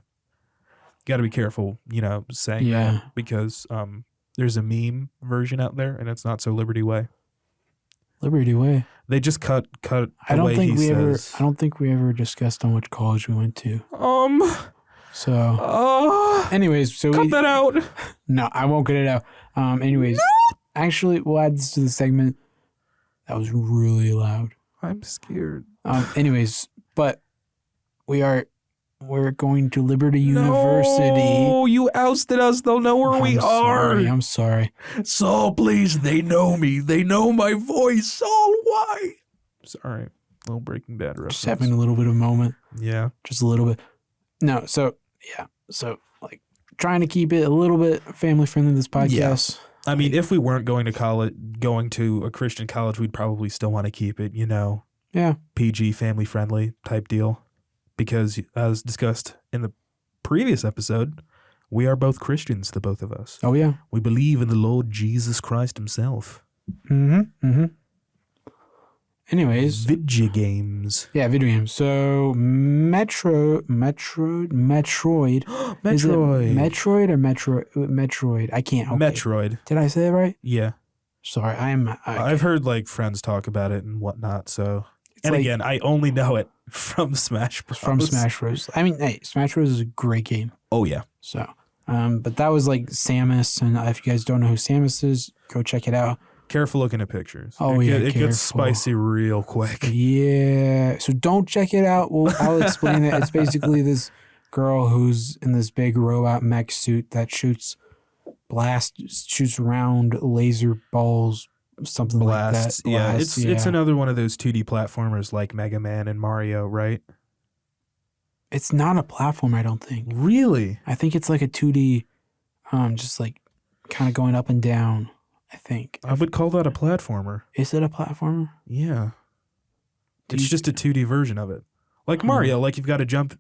Got to be careful, saying that because there's a meme version out there, and it's not so Liberty Way. Liberty Way. They just cut. I don't think we ever discussed on which college we went to. So, anyways, so cut that out. No, I won't cut it out. Anyways, actually, we'll add this to the segment. That was really loud. I'm scared. Anyways, but we're going to Liberty University. Oh, you ousted us. They'll know where we are. I'm sorry. So please, they know me. They know my voice. So why? Sorry. Little Breaking Bad reference. Just having a little bit of a moment. Yeah. Just a little bit. No, so like trying to keep it a little bit family friendly, this podcast. Yeah. I mean, if we weren't going to a Christian college, we'd probably still want to keep it, Yeah. PG, family friendly type deal. Because as discussed in the previous episode, we are both Christians, the both of us. Oh, yeah. We believe in the Lord Jesus Christ himself. Mm-hmm. Anyways. Video games. Yeah, video games. So Metroid. Metroid. Is it Metroid or Metroid? I can't. Okay. Metroid. Did I say that right? Yeah. Sorry, I've heard like friends talk about it and whatnot. So, and like, again, I only know it from Smash Bros. From Smash Bros. I mean, hey, Smash Bros is a great game. Oh yeah. So, but that was like Samus, and if you guys don't know who Samus is, go check it out. Careful looking at pictures. Oh, it gets spicy real quick. Yeah. So don't check it out. I'll explain it. It's basically this girl who's in this big robot mech suit that shoots round laser balls, something Blasts. like that. Blasts, it's another one of those 2D platformers like Mega Man and Mario, right? It's not a platform, I don't think. Really? I think it's like a 2D, just like kind of going up and down. I think. I would call that a platformer. Is it a platformer? Yeah. It's just a 2D version of it. Like Mario, like you've got to jump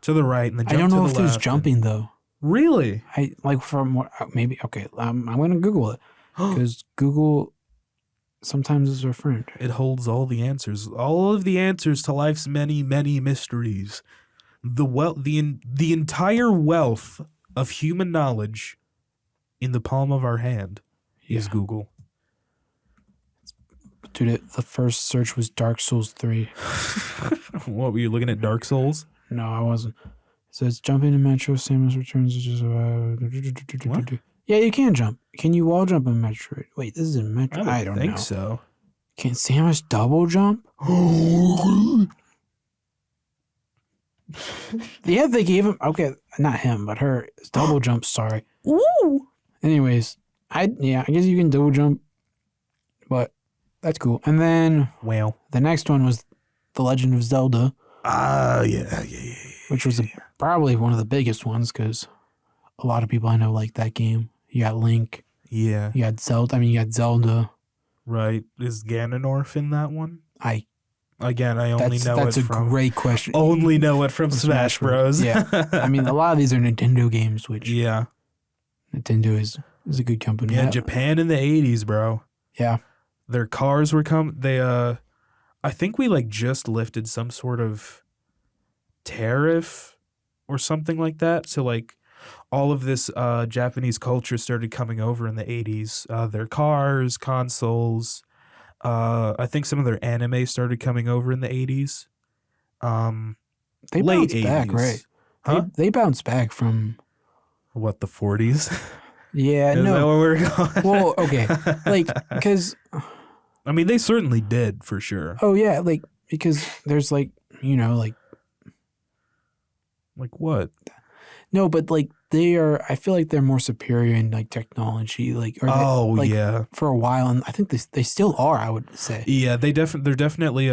to the right and then jump to the left. I don't know if there's jumping though. Really? I like from what maybe okay. I'm gonna Google it because Google sometimes is our friend. It holds all the answers, all of the answers to life's many, many mysteries. The entire wealth of human knowledge in the palm of our hand is Google. Dude, the first search was Dark Souls 3. What, were you looking at Dark Souls? No, I wasn't. It says jumping in Metro, Samus Returns. What? Yeah, you can jump. Can you wall jump in Metroid? Wait, this is in Metro. I don't think know. So. Can Samus double jump? Yeah, they gave him. Okay, not him, but her double jump. Sorry. Ooh. Anyways, I guess you can double jump, but that's cool. And then, the next one was The Legend of Zelda. Yeah. Which was probably one of the biggest ones because a lot of people I know like that game. You got Link. Yeah. You got Zelda. You got Zelda. Right. Is Ganondorf in that one? I only know that's it a from... great question. Only know it from Smash Bros. Yeah. I mean, a lot of these are Nintendo games, which... Yeah. Nintendo is a good company. Yeah, Japan in the 80s, bro. Yeah. Their cars were I think we just lifted some sort of tariff or something like that. So all of this Japanese culture started coming over in the 80s. Their cars, consoles. I think some of their anime started coming over in the 80s. They late bounced back, 80s. right? Huh? They bounced back from What, the 40s? yeah, Is that no. where we're going? Well, okay, like because I mean, they certainly did for sure. oh yeah, like because there's like like Like what? no, but like they are. I feel like they're more superior in like technology, like like, Yeah. for a while, and I think they still are. I would say Yeah, they're definitely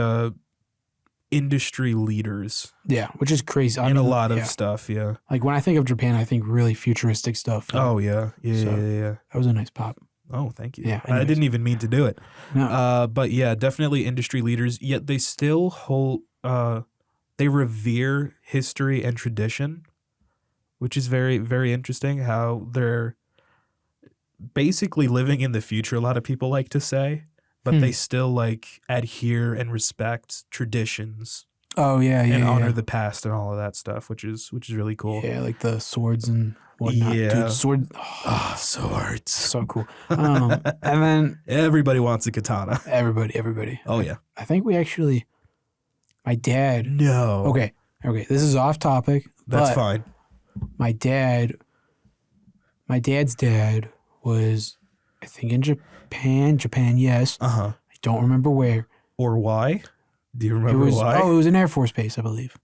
industry leaders yeah, which is crazy. I in a mean, lot of yeah. stuff. Yeah. Like when I think of Japan, I think really futuristic stuff. Oh yeah. Yeah. So- Yeah. That was a nice pop. Oh, thank you. Yeah, I anyways. didn't even mean to do it. No, But yeah, definitely industry leaders. Yet they still hold. They revere history and tradition, which is very, very interesting. How they're basically living in the future. A lot of people like to say, but they still like adhere and respect traditions oh yeah, and yeah, honor yeah. the past and all of that stuff, which is really cool. Yeah, like the swords and whatnot. Yeah. Dude, sword. Ah, swords. So cool. And then Everybody wants a katana. everybody. Oh yeah. I think we actually, my dad. No. Okay. This is off topic. That's but fine. My dad's dad was, I think, in Japan. Yes. Uh-huh. I don't remember where. Or why? Do you It remember was. why? Oh, it was an Air Force base, I believe.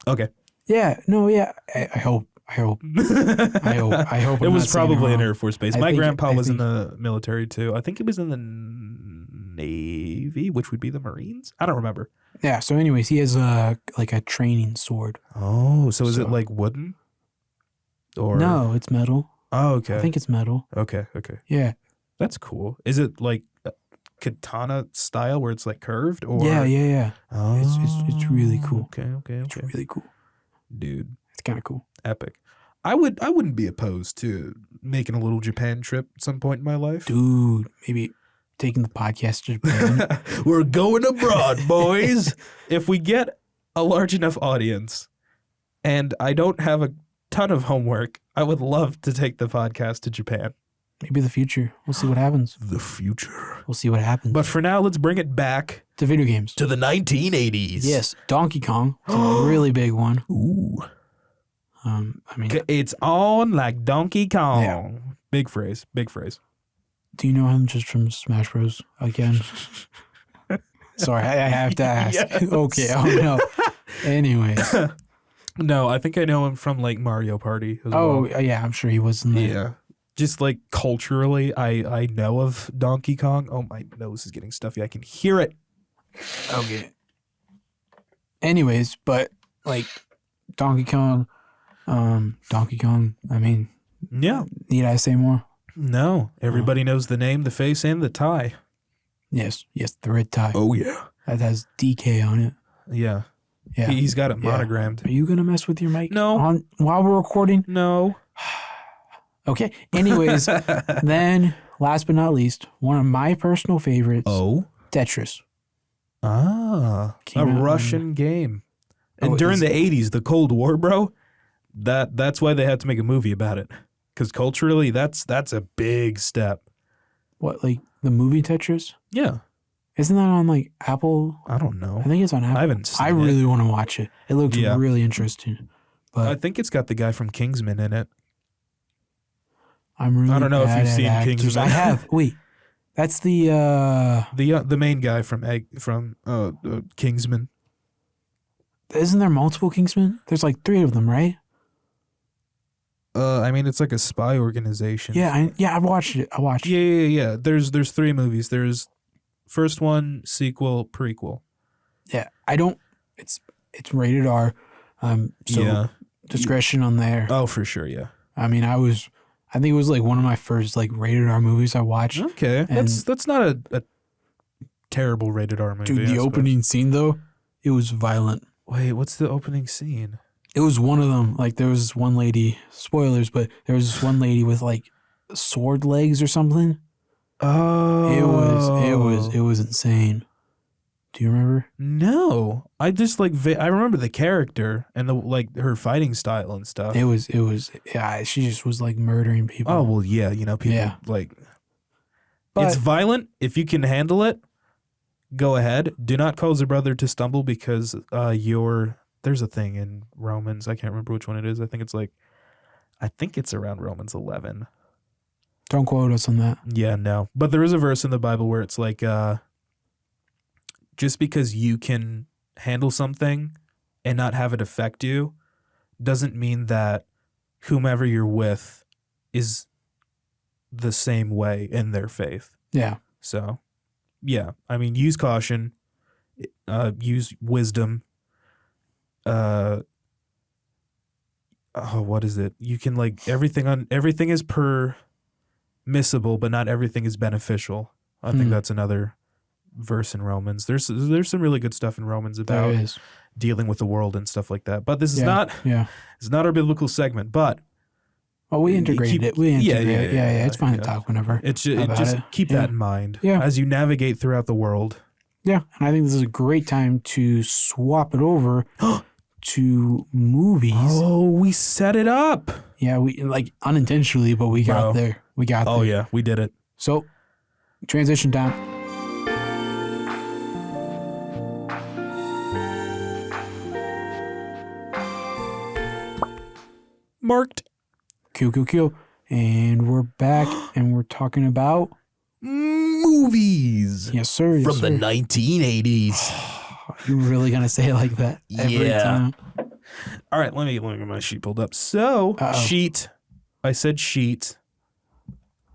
Okay. Yeah. No. Yeah. I hope. I hope. It I'm was not saying it probably an wrong. Air Force base. I My think- grandpa I was in think- the military too. I think he was in the Navy, which would be the Marines. I don't remember. Yeah. So, anyways, he has like a training sword. Oh, so is it So- like wooden? Or No, it's metal. Oh, okay. I think it's metal. Okay. Yeah. That's cool. Is it like katana style where it's like curved or Yeah. Oh, It's really cool. Okay. It's really cool. Dude, It's kind of cool. epic. I wouldn't be opposed to making a little Japan trip at some point in my life. Dude, maybe taking the podcast to Japan. We're going abroad, boys. If we get a large enough audience and I don't have a ton of homework, I would love to take the podcast to Japan. Maybe the future. We'll see what happens. The future. We'll see what happens. But for now, let's bring it back to video games. to the 1980s. Yes, Donkey Kong. It's a really big one. Ooh. I mean, It's on like Donkey Kong. Yeah. Big phrase. Big phrase. do you know him just from Smash Bros. Again? Sorry, I have to ask. Yes. Okay, oh no. Anyways. No, I think I know him from like Mario Party as Oh, well. yeah, I'm sure he was in there. Yeah. Just like culturally, I know of Donkey Kong. Oh, my nose is getting stuffy. I can hear it. Okay. Anyways, but like Donkey Kong, I mean, Yeah. need I say more? No. Everybody knows the name, the face, and the tie. Yes, the red tie. Oh, yeah. That has DK on it. Yeah. Yeah. He's got it Yeah. monogrammed. Are you gonna mess with your mic? No. While we're recording? No. Okay. Anyways, then last but not least, one of my personal favorites, Oh. Tetris. Ah. Came A out in- Russian game. And Oh, during is the 80s, the Cold War, bro, that's why they had to make a movie about it. Because culturally, that's a big step. What, like the movie Tetris? Yeah. Isn't that on like Apple? I don't know. I think it's on Apple. I haven't seen I it. really want to watch it. It looks Yeah. really interesting. I But think it's got the guy from Kingsman in it. I'm really I don't know if bad you've at seen actors. Kingsman. I have. Wait. That's the The main guy from Kingsman. isn't there multiple Kingsmen? There's like 3 of them, right? I mean, it's like a spy organization. Yeah, I've watched it. I watched it. Yeah. There's 3 movies. There's first one, sequel, prequel. Yeah. I don't it's rated R. So yeah. discretion on there. Oh, for sure. Yeah. I mean, I think it was like one of my first like rated R movies I watched. Okay. That's not a terrible rated R movie. Dude, I the suppose. opening scene though, it was violent. Wait, what's the opening scene? It was one of them. Like there was this one lady, spoilers, but there was this one lady with like sword legs or something. Oh. It was insane. Do you remember? No, I just like I remember the character and the like her fighting style and stuff. It was yeah. She just was like murdering people. Oh well, yeah, you know, people like. But it's violent. If you can handle it, go ahead. Do not cause a brother to stumble because there's a thing in Romans. I can't remember which one it is. I think it's around Romans 11. don't quote us on that. Yeah, no. But there is a verse in the Bible where it's like just because you can handle something and not have it affect you doesn't mean that whomever you're with is the same way in their faith. Yeah. So, yeah. I mean, use caution, use wisdom. What is it? You can like everything is permissible, but not everything is beneficial. I think that's another verse in Romans. There's some really good stuff in Romans about dealing with the world and stuff like that. But this is not it's not our biblical segment, but we integrated it. We integrated it. Yeah. It's fine to talk whenever. Keep that in mind as you navigate throughout the world. Yeah, and I think this is a great time to swap it over to movies. Oh, we set it up. Yeah, we like unintentionally, but we got there. We got there. Oh yeah, we did it. So, transition time. Marked. Q. And we're back, and we're talking about movies. Yes, sir. From the 1980s. You're really gonna say it like that every time? All right, let me get my sheet pulled up. So, sheet. I said sheet.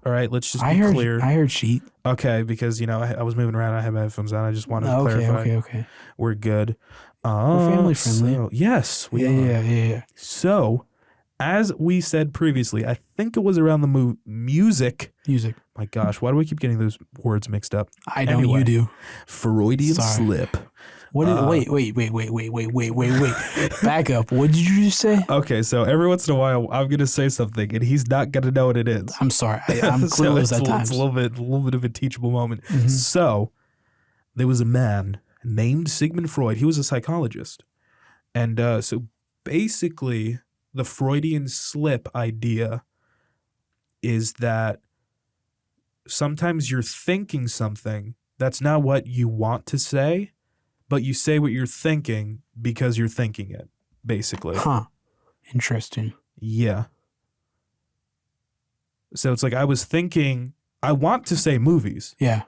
All right, let's just be clear. I heard sheet. Okay, because, you know, I was moving around. I have my headphones on. I just wanted to clarify. Okay. We're good. We're family friendly. So, yes, we are. Yeah. So, as we said previously, I think it was around the music. My gosh, why do we keep getting those words mixed up? I don't. You do. Freudian slip. What? Wait. Back up. What did you just say? Okay, so every once in a while, I'm gonna say something, and he's not gonna know what it is. I'm sorry. I'm clueless at times. It's a little bit of a teachable moment. Mm-hmm. So, there was a man named Sigmund Freud. He was a psychologist, and so basically, the Freudian slip idea is that sometimes you're thinking something that's not what you want to say, but you say what you're thinking because you're thinking it, basically. Huh. Interesting. Yeah. So it's like I was thinking, I want to say movies. Yeah.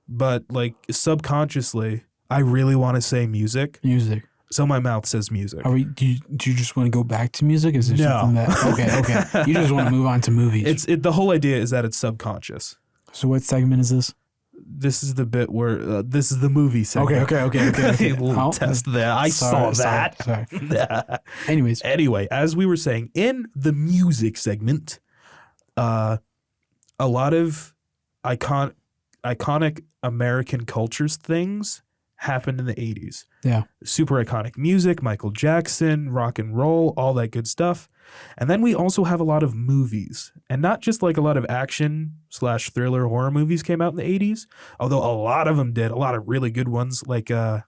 But like subconsciously, I really want to say music. So my mouth says music. Do you just want to go back to music? Is there something that... Okay. You just want to move on to movies. The whole idea is that it's subconscious. So what segment is this? This is the bit where this is the movie segment. Okay. We'll test that. I saw that. Sorry. Anyway, as we were saying, in the music segment, a lot of iconic American cultures things happened in the 80s. Yeah. Super iconic music, Michael Jackson, rock and roll, all that good stuff. And then we also have a lot of movies. And not just like a lot of action/thriller horror movies came out in the 80s, although a lot of them did, a lot of really good ones. Like, you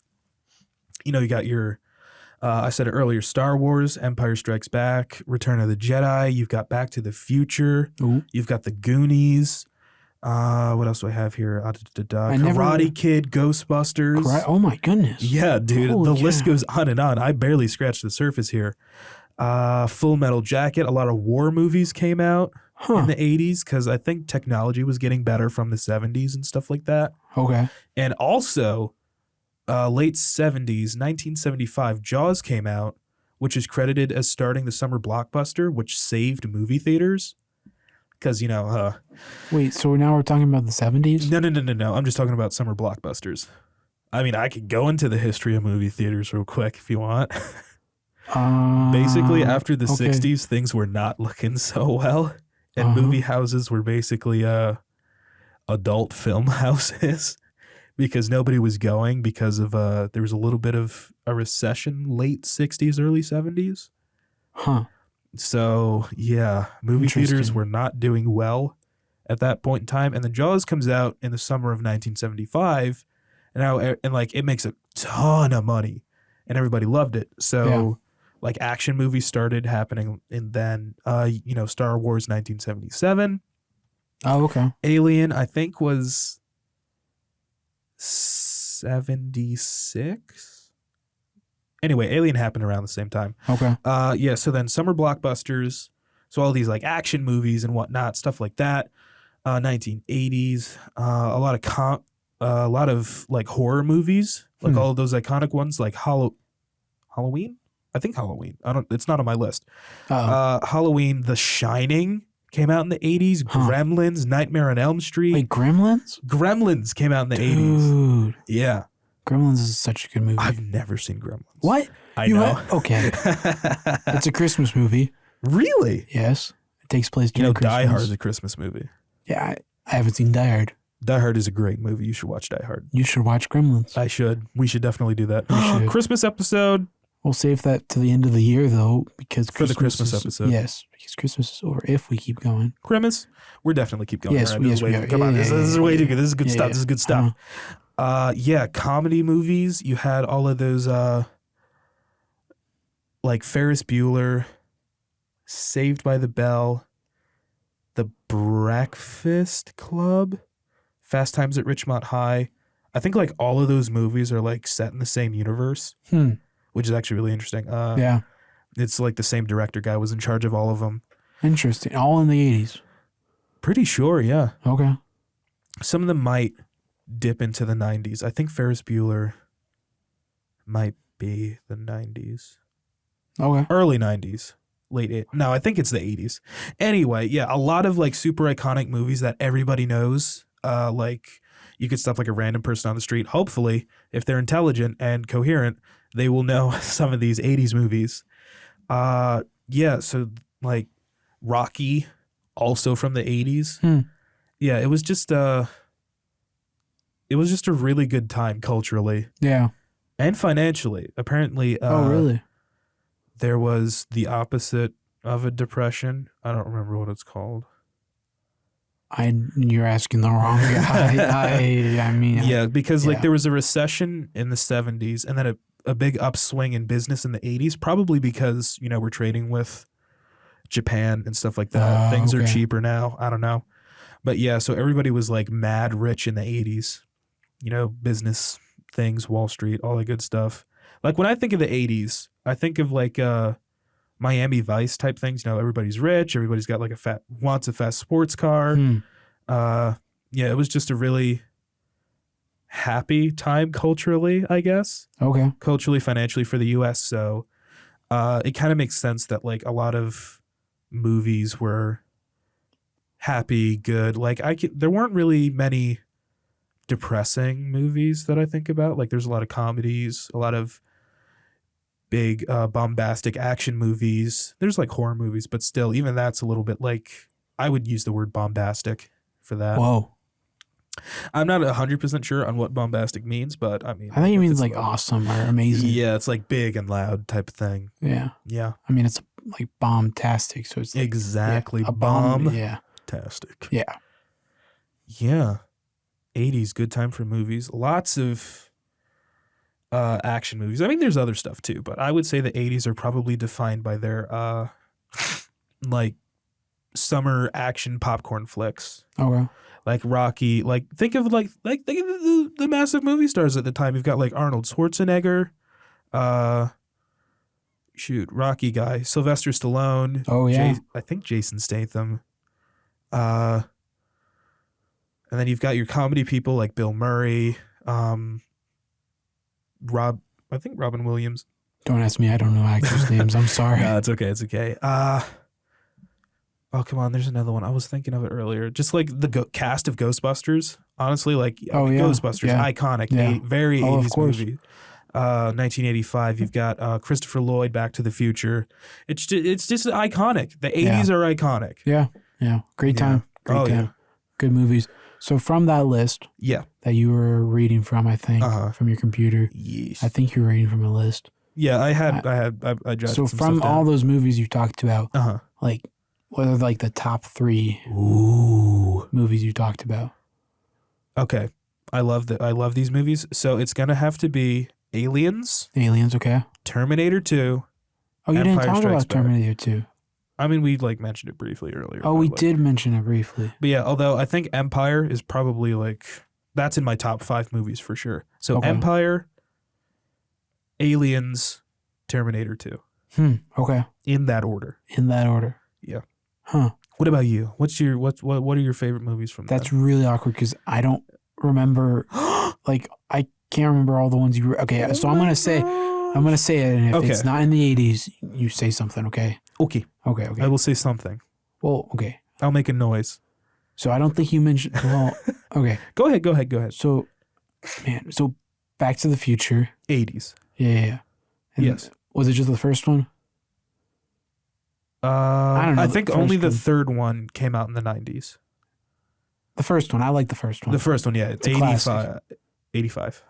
got your, I said it earlier, Star Wars, Empire Strikes Back, Return of the Jedi. You've got Back to the Future. Ooh. You've got The Goonies. What else do I have here? Karate Kid, Ghostbusters. Oh my goodness. Yeah, dude. The list goes on and on. I barely scratched the surface here. Full Metal Jacket. A lot of war movies came out in the 80s because I think technology was getting better from the 70s and stuff like that. Okay. And also, late 70s, 1975, Jaws came out, which is credited as starting the summer blockbuster, which saved movie theaters. Because, Wait, so now we're talking about the 70s? No. I'm just talking about summer blockbusters. I mean, I could go into the history of movie theaters real quick if you want. Basically, after the 60s, things were not looking so well. And movie houses were basically adult film houses because nobody was going because of there was a little bit of a recession late 60s, early 70s. Huh. So, yeah, movie theaters were not doing well at that point in time. And then Jaws comes out in the summer of 1975, and like it makes a ton of money, and everybody loved it. So like action movies started happening, and then Star Wars 1977. Oh, okay. Alien, I think, was 76. Anyway, Alien happened around the same time. Okay. So then summer blockbusters, so all these like action movies and whatnot, stuff like that. 1980s, a lot of like horror movies, like all of those iconic ones, like Halloween. I think Halloween. It's not on my list. Halloween, The Shining came out in the 80s. Gremlins, Nightmare on Elm Street. Wait, Gremlins? Gremlins came out in the 80s. Dude. Yeah. Gremlins is such a good movie. I've never seen Gremlins. What? I know. Okay. It's a Christmas movie. Really? Yes. It takes place during Christmas. Die Hard is a Christmas movie. Yeah, I haven't seen Die Hard. Die Hard is a great movie. You should watch Die Hard. You should watch Gremlins. I should. We should definitely do that. We should. Christmas episode. We'll save that to the end of the year, though, because For the Christmas episode. Yes, because Christmas is over if we keep going. Christmas? We're definitely keep going. Yes, right? yes, we are. Come on, this is way too good. This is good Yeah, stuff. yeah. This is good stuff. Comedy movies. You had all of those, like Ferris Bueller, Saved by the Bell, The Breakfast Club, Fast Times at Ridgemont High. I think like all of those movies are like set in the same universe, which is actually really interesting. Yeah. It's like the same director guy was in charge of all of them. Interesting. All in the 80s. Pretty sure, yeah. Okay. Some of them might dip into the 90s. I think Ferris Bueller might be the 90s. Okay. Early 90s. No, I think it's the 80s. Anyway, yeah, a lot of like super iconic movies that everybody knows. Like you could stop like a random person on the street. Hopefully, if they're intelligent and coherent, they will know some of these 80s movies. So like Rocky, also from the 80s. Yeah, it was just a really good time culturally. Yeah. And financially. Apparently, oh, really? There was the opposite of a depression. I don't remember what it's called. You're asking the wrong guy. I mean. Yeah, because like there was a recession in the 70s and then a big upswing in business in the 80s, probably because, we're trading with Japan and stuff like that. Things are cheaper now. I don't know. But yeah, so everybody was like mad rich in the 80s. Business things, Wall Street, all that good stuff. Like when I think of the 80s, I think of like Miami Vice type things. Everybody's rich. Everybody's got like wants a fast sports car. It was just a really happy time culturally, I guess. Okay. Culturally, financially for the U.S. So it kind of makes sense that like a lot of movies were happy, good. Like there weren't really many depressing movies that I think about. Like there's a lot of comedies, a lot of big bombastic action movies. There's like horror movies, but still, even that's a little bit like, I would use the word bombastic for that. Whoa. I'm not 100% sure on what bombastic means, but I mean, I think it means like awesome or amazing. Yeah, it's like big and loud type of thing. Yeah. Yeah. I mean, it's like bomb-tastic, so it's like, exactly a bomb. Yeah. Tastic. Yeah. Yeah. 80s, good time for movies. Lots of action movies. I mean, there's other stuff too, but I would say the 80s are probably defined by their like summer action popcorn flicks. Okay. Like Rocky, like think of the massive movie stars at the time. You've got like Arnold Schwarzenegger, Rocky guy, Sylvester Stallone. Oh yeah. I think Jason Statham. And then you've got your comedy people like Bill Murray, I think Robin Williams. Don't ask me. I don't know actors' names. I'm sorry. No, it's okay. It's okay. Oh, come on. There's another one. I was thinking of it earlier. Just like the cast of Ghostbusters. Honestly, like Ghostbusters, iconic, very 80s movie. 1985. You've got Christopher Lloyd, Back to the Future. It's just iconic. The 80s are iconic. Yeah, yeah. Great time. Great time. Yeah. Good movies. So from that list, that you were reading from, I think, from your computer. Yes. I think you were reading from a list. Yeah, I jotted so some from stuff all down. those movies you talked about, like what are like the top 3 movies you talked about? Okay. I love these movies. So it's gonna have to be Aliens, Aliens, okay. Terminator 2. Oh, you didn't Empire talk Strikes about Back. Terminator 2. I mean, we like mentioned it briefly earlier. Oh, but, we like, did mention it briefly. But yeah, although I think Empire is probably like that's in my top 5 movies for sure. So Okay. Empire, Aliens, Terminator 2, Okay. in that order. In that order. Yeah. Huh. What about you? What are your favorite movies from That's that? really awkward because I don't remember. Like, I can't remember all the ones you. Okay, so I'm gonna say it, and if Okay. it's not in the 80s, you say something. Okay. Okay, Okay. I Okay. will say something. Well, okay. I'll make a noise. So I don't think you mentioned. Well, okay. Go ahead. So, man. So, Back to the Future. 80s. Yeah. And Yes. Was it just the first one? don't know, I the think first only the one. third one came out in the 90s. The first one. I like the first one. The first one, yeah, it's a 85. classic.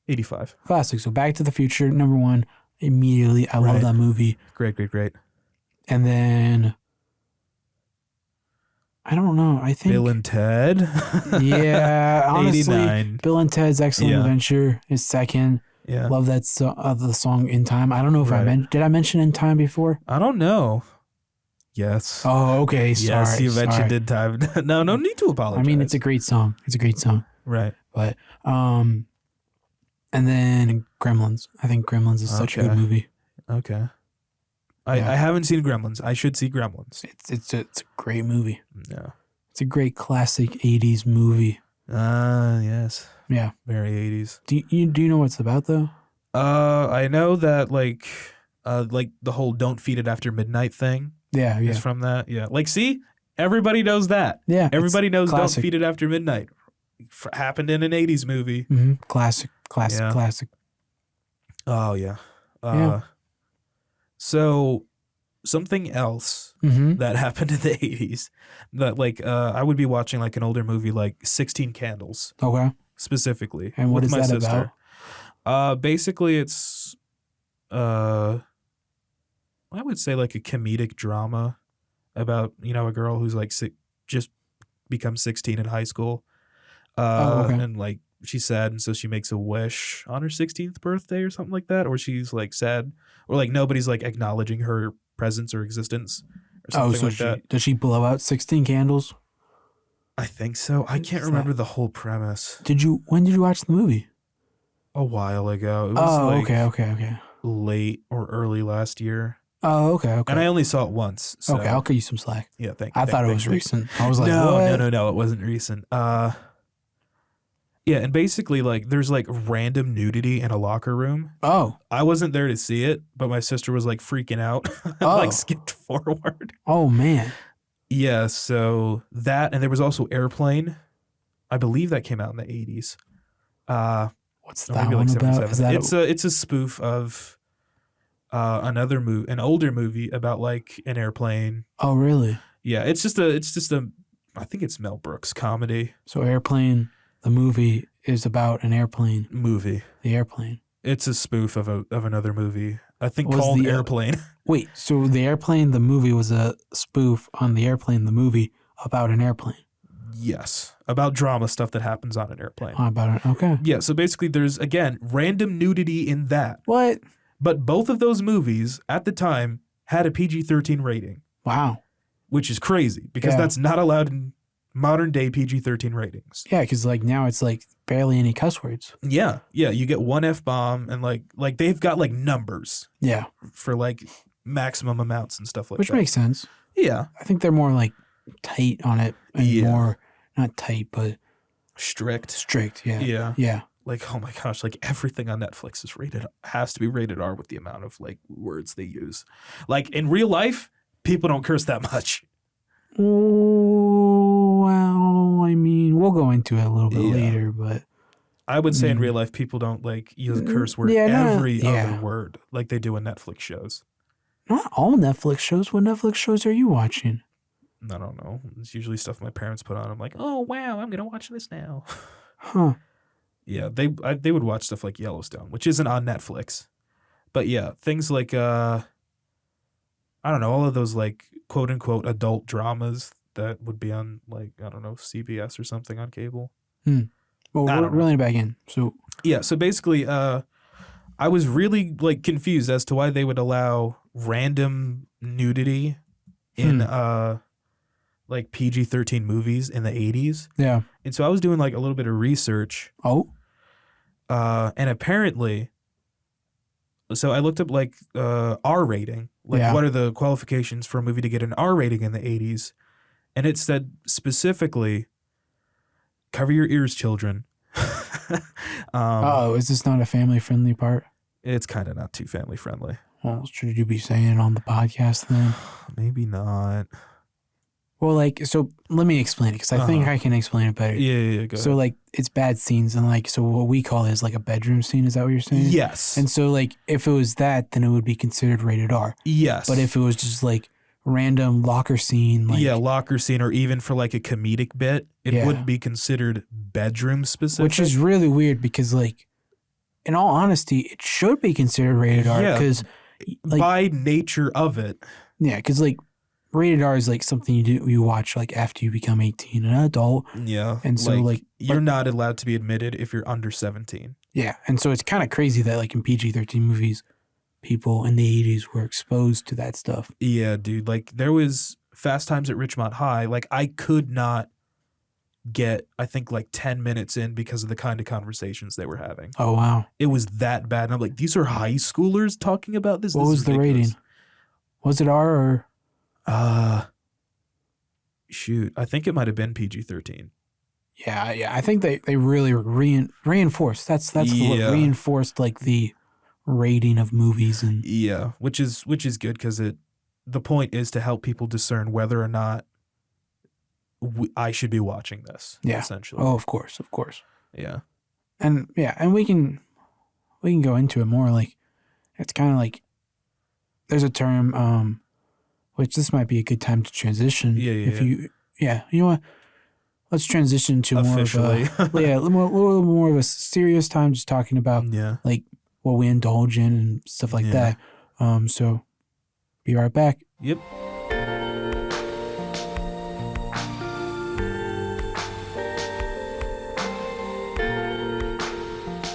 85. Classic. So Back to the Future, number one. Immediately, I love Right. that movie. Great. And then I don't know. I think Bill and Ted. yeah, honestly, 89. Bill and Ted's Excellent Yeah. Adventure is second. Yeah. Love that the song In Time. I don't know if Right. did I mention In Time before? I don't know. Yes. Oh, okay. Sorry. Yes, you mentioned sorry. In Time. No need to apologize. I mean, it's a great song. right. But and then Gremlins. I think Gremlins is such a good Okay. movie. Okay. Yeah. I haven't seen Gremlins. I should see Gremlins. It's a great movie. Yeah. It's a great classic 80s movie. Yes. Yeah. Very 80s. Do you know what it's about though? I know that like the whole "Don't Feed It After Midnight" thing Yeah. is from that. Yeah. Like, see, everybody knows that. Yeah. it's Everybody knows classic. "Don't Feed It After Midnight." Happened in an 80s movie. Classic. Yeah. Classic. Oh yeah. Yeah. So something else Mm-hmm. that happened in the 80s that like I would be watching like an older movie like 16 Candles Okay. specifically And what with is my that sister. Basically it's I would say like a comedic drama about, a girl who's like just becomes 16 in high school. Okay. And like she's sad, and so she makes a wish on her 16th birthday or something like that, or she's like sad, or like nobody's like acknowledging her presence or existence or something so like that. does she blow out 16 candles? I think so. I can't Is remember the whole premise. When did you watch the movie? A while ago. It was Okay. late or early last year. Oh, okay. And I only saw it once. So, Okay, I'll cut you some slack. yeah, thank you. I thought it was recent. I was like, no, what? no, it wasn't recent. Yeah, and basically like there's like random nudity in a locker room. Oh, I wasn't there to see it, but my sister was like freaking out. Oh. Like skipped forward. oh man. Yeah, so that, and there was also Airplane. I believe that came out in the 80s. What's Or that maybe one like about? 77. Is that It's a spoof of another movie, an older movie about like an airplane. oh, really? Yeah, it's just a I think it's Mel Brooks comedy So Airplane, the movie is about an airplane. movie. The airplane. It's a spoof of another movie. I think Was called the, Airplane. Wait, so the Airplane, the movie was a spoof on the Airplane, the movie about an airplane. Yes, about drama stuff that happens on an airplane. Oh, about it. Okay. Yeah, so basically there's again random nudity in that. What? But both of those movies at the time had a PG-13 rating, Wow. which is crazy because Yeah. that's not allowed in modern day PG-13 ratings. Yeah, because like now it's like barely any cuss words. Yeah, you get one F-bomb and like they've got like numbers Yeah, for like maximum amounts and stuff like which that. makes sense. Yeah, I think they're more like tight on it and Yeah. more not tight but strict. strict. Yeah. Yeah. Yeah. Like, oh my gosh, like everything on Netflix has to be rated R with the amount of like words they use. Like in real life, people don't curse that much. Oh, well, I mean, we'll go into it a little bit Yeah. later, but I would say in Mm. real life, people don't like use a curse word Yeah, no, every yeah. other word like they do in Netflix shows. not all Netflix shows. What Netflix shows are you watching? I don't know. It's usually stuff my parents put on. I'm like, oh wow, I'm gonna watch this now. Huh. Yeah, they would watch stuff like Yellowstone, which isn't on Netflix. But yeah, things like I don't know, all of those like quote unquote adult dramas that would be on like, I don't know, CBS or something on cable. Well, we're reeling it back in. So yeah, so basically, I was really like confused as to why they would allow random nudity in like PG-13 movies in the 80s. Yeah. And so I was doing like a little bit of research. Oh. And apparently, so I looked up like R rating. Like what are the qualifications for a movie to get an R rating in the 80s? And it said specifically, cover your ears, children. Is this not a family-friendly part? It's kind of not too family-friendly. Well, should you be saying it on the podcast then? Maybe not. Well, like, so let me explain it because I think I can explain it better. Yeah, go So, ahead. like, it's bad scenes and, like, so what we call is, like, a bedroom scene. Is that what you're saying? Yes. And so, like, if it was that, then it would be considered rated R. Yes. But if it was just, like, random locker scene, like... Yeah, locker scene or even for, like, a comedic bit, it wouldn't be considered bedroom specific. Which is really weird because, like, in all honesty, it should be considered rated R because... Like, by nature of it. Yeah, because, like, rated R is like something you watch like after you become 18, an adult. Yeah. And so like you're not allowed to be admitted if you're under 17. Yeah. And so it's kind of crazy that like in PG-13 movies, people in the 80s were exposed to that stuff. Yeah, dude. Like there was Fast Times at Ridgemont High. Like I could not get, I think like 10 minutes in because of the kind of conversations they were having. Oh, wow. It was that bad. And I'm like, these are high schoolers talking about this? What was the rating? Was it R or? Shoot, I think it might have been PG-13. Yeah. I think they really reinforced. That's the word. Reinforced like the rating of movies and which is good because the point is to help people discern whether or not I should be watching this. Yeah. Essentially. Oh, of course. Yeah. And we can go into it more. Like it's kind of like there's a term which this might be a good time to transition. You know what? Let's transition to officially. A little more of a serious time, just talking about like what we indulge in and stuff like that. So be right back. Yep.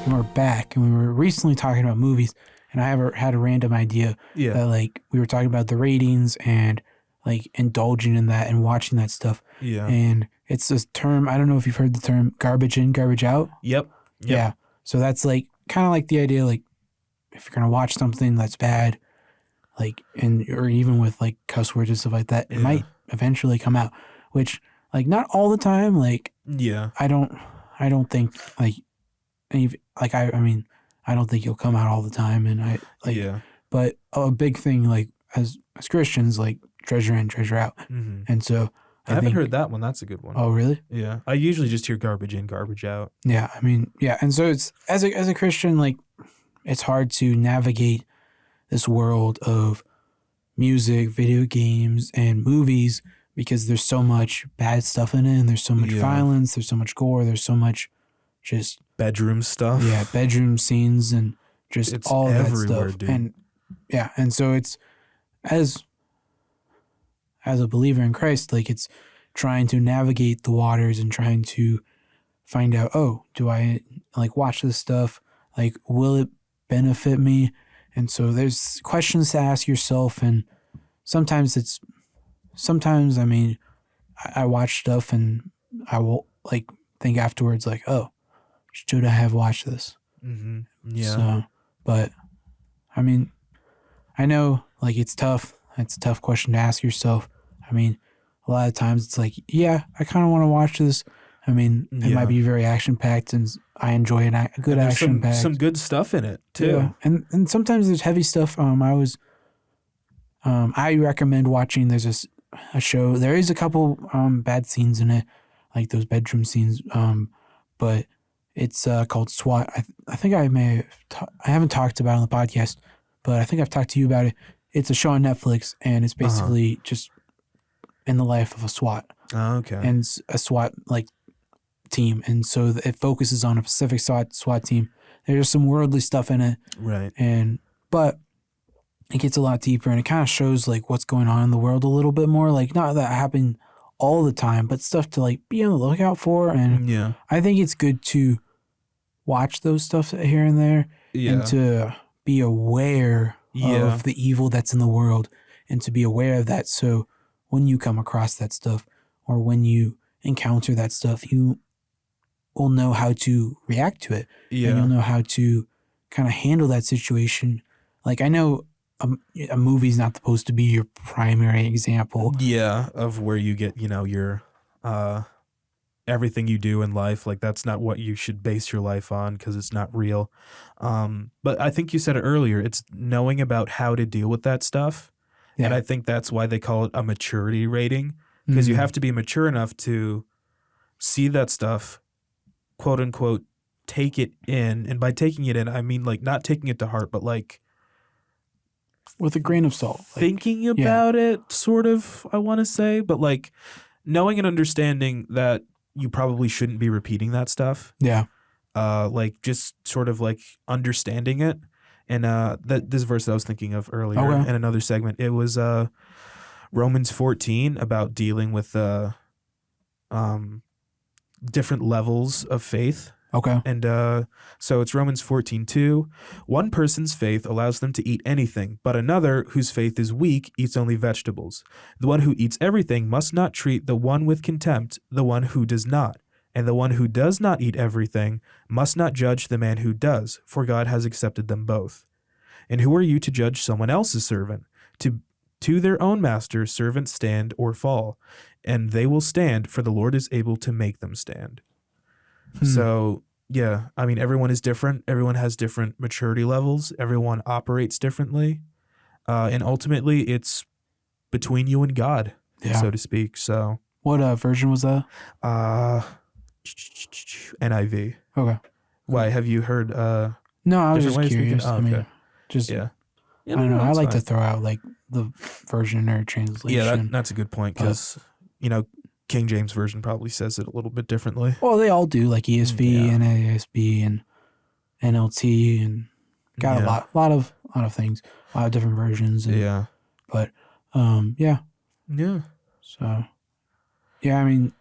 And we're back, and we were recently talking about movies. And I had a random idea that like we were talking about the ratings and like indulging in that and watching that stuff. Yeah. And it's this term, I don't know if you've heard the term garbage in, garbage out. Yep. Yeah. So that's like kind of like the idea like if you're going to watch something that's bad, like or even with like cuss words and stuff like that, it might eventually come out, which like not all the time. Like I don't think like I mean I don't think you'll come out all the time, and but a big thing like as Christians, like treasure in, treasure out, and so I haven't heard that one. That's a good one. Oh, really? Yeah, I usually just hear garbage in, garbage out. Yeah, I mean, and so it's as a Christian, like it's hard to navigate this world of music, video games, and movies because there's so much bad stuff in it, and there's so much violence, there's so much gore, there's so much just bedroom stuff. Yeah, bedroom scenes and just it's all that stuff. Dude. And so it's as a believer in Christ, like it's trying to navigate the waters and trying to find out, do I like watch this stuff? Like, will it benefit me? And so there's questions to ask yourself. And sometimes I mean, I watch stuff and I will like think afterwards, like, should I have watched this? Mm-hmm. Yeah. So, but I mean, I know like it's tough. It's a tough question to ask yourself. I mean, a lot of times it's like, I kind of want to watch this. I mean, it might be very action packed, and I enjoy a good action packed. Some good stuff in it too. Yeah. And sometimes there's heavy stuff. I recommend watching. There's a show. There is a couple bad scenes in it, like those bedroom scenes. But it's called SWAT. I think I may have I haven't talked about it on the podcast, but I think I've talked to you about it. It's a show on Netflix, and it's basically just in the life of a SWAT. Oh, okay. And a SWAT like team, and so it focuses on a specific SWAT team. There's some worldly stuff in it, right? But it gets a lot deeper, and it kind of shows like what's going on in the world a little bit more. Like not that happened all the time, but stuff to like be on the lookout for. And Yeah. I think it's good to watch those stuff here and there Yeah. and to be aware Yeah. of the evil that's in the world and to be aware of that. So when you come across that stuff or when you encounter that stuff, you will know how to react to it. And you'll Yeah. know how to kind of handle that situation. Like I know a movie's not supposed to be your primary example. Yeah. Of where you get, your everything you do in life. Like that's not what you should base your life on because it's not real. But I think you said it earlier. It's knowing about how to deal with that stuff. Yeah. And I think that's why they call it a maturity rating because you have to be mature enough to see that stuff, quote unquote, take it in. And by taking it in, I mean like not taking it to heart, but like with a grain of salt. thinking about it, sort of, I want to say, but like knowing and understanding that you probably shouldn't be repeating that stuff. Yeah. Like just sort of like understanding it. And this verse that I was thinking of earlier in another segment, it was Romans 14 about dealing with different levels of faith. Okay. And so it's Romans 14:2. One person's faith allows them to eat anything, but another whose faith is weak eats only vegetables. The one who eats everything must not treat the one with contempt, the one who does not. And the one who does not eat everything must not judge the man who does, for God has accepted them both. And who are you to judge someone else's servant? To their own master servants stand or fall, and they will stand, for the Lord is able to make them stand. So, yeah, I mean, everyone is different. Everyone has different maturity levels. Everyone operates differently. And ultimately, it's between you and God, so to speak. So, what version was that? NIV. Okay. Why? Have you heard No, I was different just ways curious. thinking? Oh, I mean, okay. just Yeah. I don't know. I that's like to fine. throw out like the version or translation. Yeah, that's a good point because, King James Version probably says it a little bit differently. Well, they all do, like ESV Yeah. and NASB and NLT and got Yeah. a lot of things, a lot of different versions. And, Yeah. But yeah. Yeah. So yeah, I mean,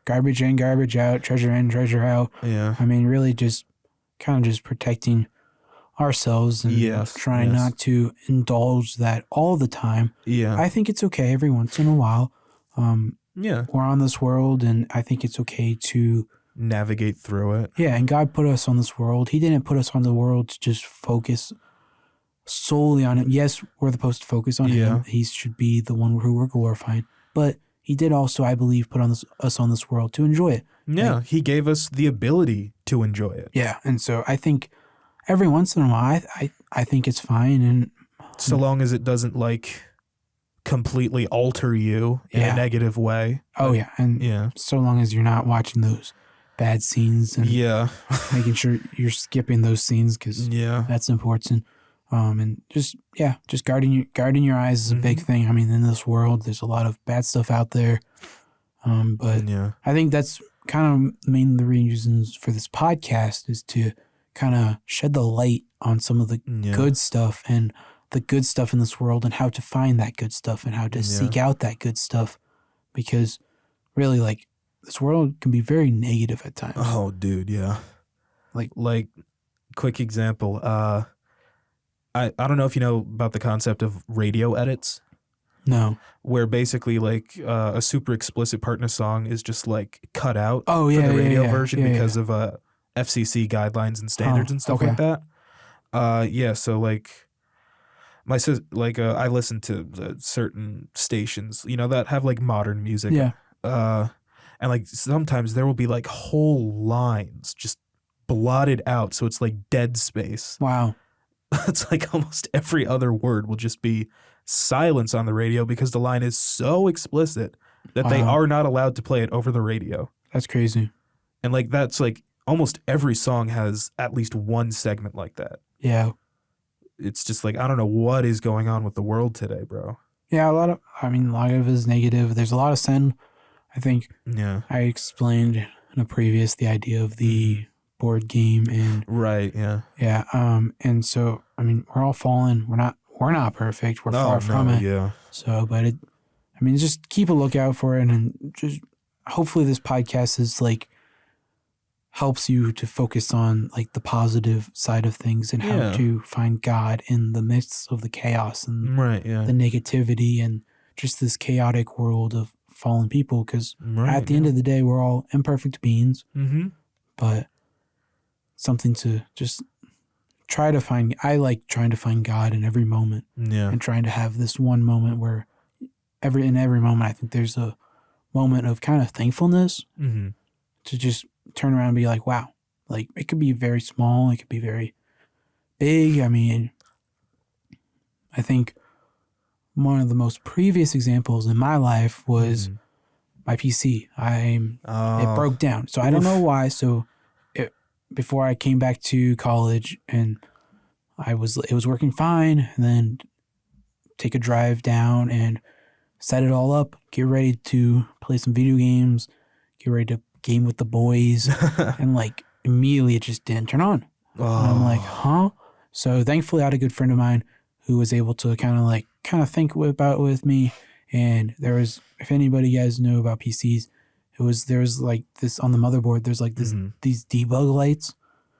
garbage in, garbage out, treasure in, treasure out. Yeah. I mean, really just kind of just protecting ourselves and trying not to indulge that all the time. Yeah. I think it's okay every once in a while. Yeah. We're on this world, and I think it's okay to Navigate through it. Yeah, and God put us on this world. He didn't put us on the world to just focus solely on Him. Yes, we're supposed to focus on Him. He should be the one who we're glorifying. But He did also, I believe, put us on this world to enjoy it. Yeah, He gave us the ability to enjoy it. Yeah, and so I think every once in a while, I think it's fine. And so long as it doesn't like completely alter you in a negative way. Oh yeah, and so long as you're not watching those bad scenes and making sure you're skipping those scenes because that's important. And just guarding your eyes is a big thing. I mean, in this world, there's a lot of bad stuff out there. But I think that's kind of mainly the reasons for this podcast is to kind of shed the light on some of the good stuff and the good stuff in this world and how to find that good stuff and how to seek out that good stuff. Because really, like, this world can be very negative at times. Oh, dude, yeah. Like quick example. I don't know if you know about the concept of radio edits. No. Where basically like a super explicit part in a song is just like cut out for the radio version because of FCC guidelines and standards and stuff like that. So like my sis, like I listen to certain stations, that have like modern music. Yeah. And like sometimes there will be like whole lines just blotted out, so it's like dead space. Wow. It's like almost every other word will just be silence on the radio because the line is so explicit that they are not allowed to play it over the radio. That's crazy. And like that's like almost every song has at least one segment like that. Yeah. It's just like I don't know what is going on with the world today, bro. Yeah, a lot of it is negative. There's a lot of sin. I think I explained in a previous the idea of the board game and and so I mean we're all fallen. We're not perfect. We're far from it. So, but I mean, just keep a lookout for it, and just hopefully this podcast is like helps you to focus on like the positive side of things and how to find God in the midst of the chaos and the negativity and just this chaotic world of fallen people. Because at the end of the day, we're all imperfect beings, but something to just try to find. I like trying to find God in every moment, and trying to have this one moment where in every moment, I think there's a moment of kind of thankfulness to just turn around and be like, wow, like it could be very small. It could be very big. I mean, I think one of the most previous examples in my life was my PC. It broke down. So I don't know why. So before I came back to college and it was working fine, and then take a drive down and set it all up, get ready to play some video games, get ready to game with the boys, and like immediately it just didn't turn on. And I'm like, huh? So thankfully I had a good friend of mine who was able to kind of think about it with me. And there was, if anybody guys know about PCs, there was like this on the motherboard, there's like this these debug lights.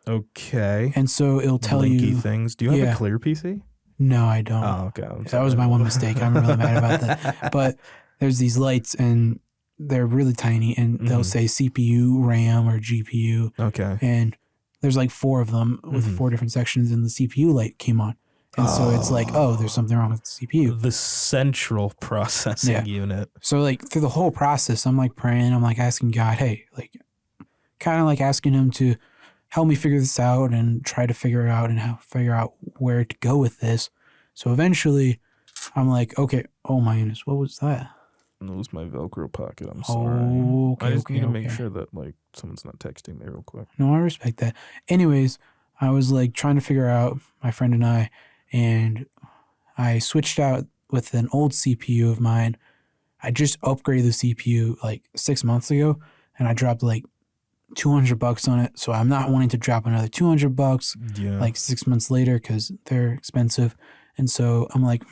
Okay. And so it'll tell Blinky you things. Do you have a clear PC? No, I don't. Oh, okay. That was my one mistake. I'm really mad about that. But there's these lights and they're really tiny, and they'll say CPU, RAM, or GPU. Okay. And there's like 4 of them with 4 different sections, and the CPU light came on. And so it's like, oh, there's something wrong with the CPU. The central processing unit. So like through the whole process, I'm like praying, I'm like asking God, hey, like kind of like asking him to help me figure this out and try to figure out where to go with this. So eventually I'm like, okay, oh my goodness, what was that? That was my Velcro pocket. I'm sorry. Okay, I just need to make sure that like someone's not texting me real quick. No, I respect that. Anyways, I was like trying to figure out, my friend and I switched out with an old CPU of mine. I just upgraded the CPU like 6 months ago, and I dropped like $200 on it. So I'm not wanting to drop another $200 like 6 months later because they're expensive. And so I'm like,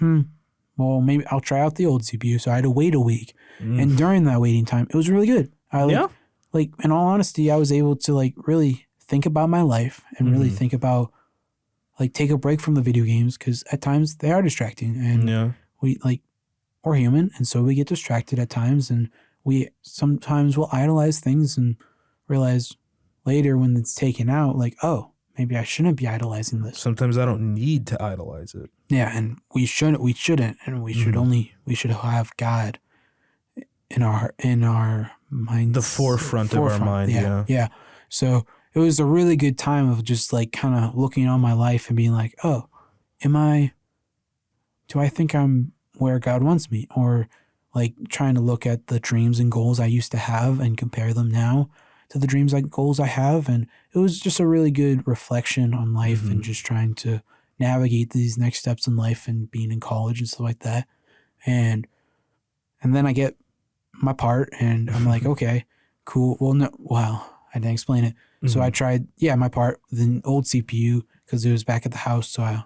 well, maybe I'll try out the old CPU. So I had to wait a week. And during that waiting time, it was really good. Like, in all honesty, I was able to like really think about my life and really think about like take a break from the video games, because at times they are distracting, and we're human. And so we get distracted at times, and we sometimes will idolize things and realize later when it's taken out, like, oh, maybe I shouldn't be idolizing this. Sometimes I don't need to idolize it. Yeah, and we shouldn't, and we should have God in our mind, the forefront of our mind. Yeah. So it was a really good time of just like kind of looking on my life and being like, oh, do I think I'm where God wants me? Or like trying to look at the dreams and goals I used to have and compare them now to the dreams and goals I have. And it was just a really good reflection on life and just trying to navigate these next steps in life and being in college and stuff like that. And then I get my part and I'm like, okay, cool. Well, I didn't explain it. So I tried, my part with an old CPU because it was back at the house. So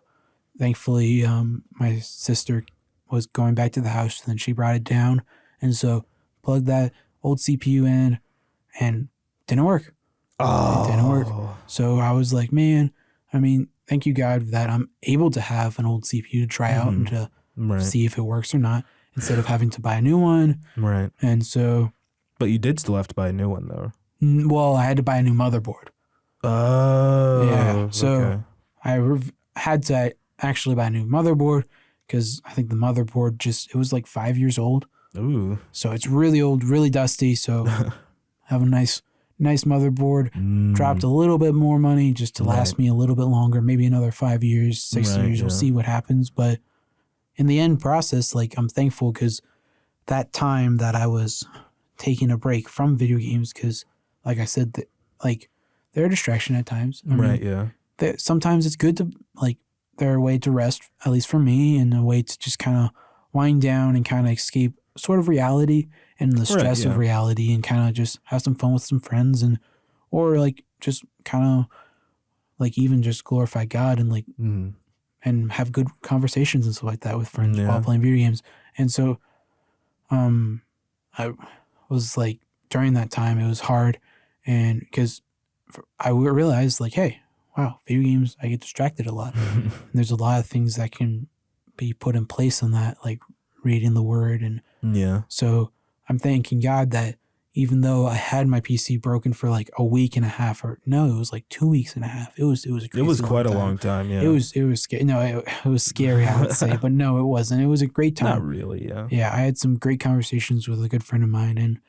thankfully, my sister was going back to the house, and then she brought it down. And so plugged that old CPU in, and didn't work. It didn't work. So I was like, man, I mean, thank you, God, that I'm able to have an old CPU to try out and to see if it works or not, instead of having to buy a new one. Right. And so... But you did still have to buy a new one, though. Well, I had to buy a new motherboard. Oh. Yeah. So I had to actually buy a new motherboard because I think the motherboard it was like 5 years old. Ooh. So it's really old, really dusty. So have a nice motherboard. Dropped a little bit more money just to last me a little bit longer, maybe another 5 years, 6 years. We'll see what happens. But in the end process, like, I'm thankful because that time that I was taking a break from video games, because like I said, that like they're a distraction at times. I mean, sometimes it's good to like, they're a way to rest, at least for me, and a way to just kind of wind down and kind of escape sort of reality and the stress of reality, and kind of just have some fun with some friends, or like just kind of like even just glorify God and like and have good conversations and stuff like that with friends while playing video games. And so I was like, during that time, it was hard. And because I realized, like, hey, wow, video games, I get distracted a lot. And there's a lot of things that can be put in place on that, like reading the word. And Yeah. so I'm thanking God that even though I had my PC broken for like a week and a half, or no, it was like 2 weeks and a half. It was a crazy It was quite a time. long time. Yeah. It was scary. No, it was scary, I would say, but no, it wasn't. It was a great time. Not really. Yeah. Yeah, I had some great conversations with a good friend of mine, and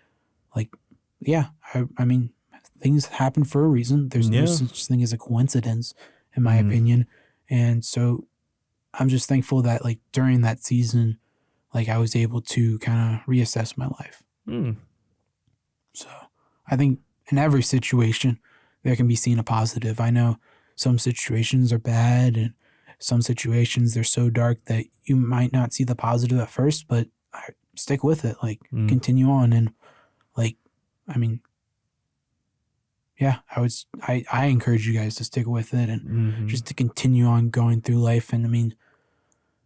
like, yeah, I mean, things happen for a reason. There's no such thing as a coincidence, in my opinion. And so I'm just thankful that like during that season, like I was able to kind of reassess my life. So I think in every situation there can be seen a positive. I know some situations are bad, and some situations they're so dark that you might not see the positive at first, but stick with it. Like continue on. And like, I mean, yeah, I encourage you guys to stick with it and just to continue on going through life. And I mean,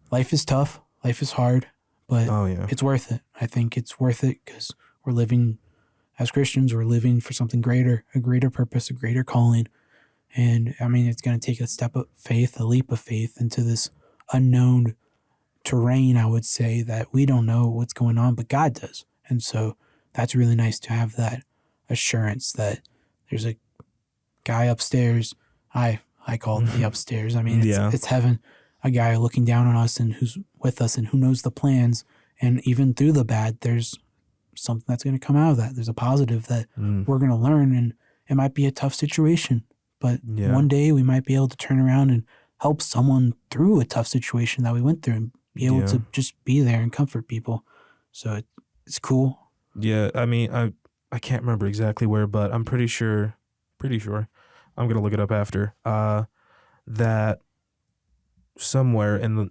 life is tough, life is hard, but it's worth it. I think it's worth it because we're living as Christians, we're living for something greater, a greater purpose, a greater calling. And I mean, it's going to take a step of faith, a leap of faith into this unknown terrain, I would say, that we don't know what's going on, but God does. And so that's really nice to have that assurance that there's a guy upstairs. I call it the upstairs. I mean, it's heaven, a guy looking down on us and who's with us and who knows the plans. And even through the bad, there's something that's going to come out of that. There's a positive that we're going to learn, and it might be a tough situation, but one day we might be able to turn around and help someone through a tough situation that we went through and be able to just be there and comfort people. So it's cool. Yeah. I mean, I can't remember exactly where, but I'm pretty sure, I'm going to look it up after, that somewhere in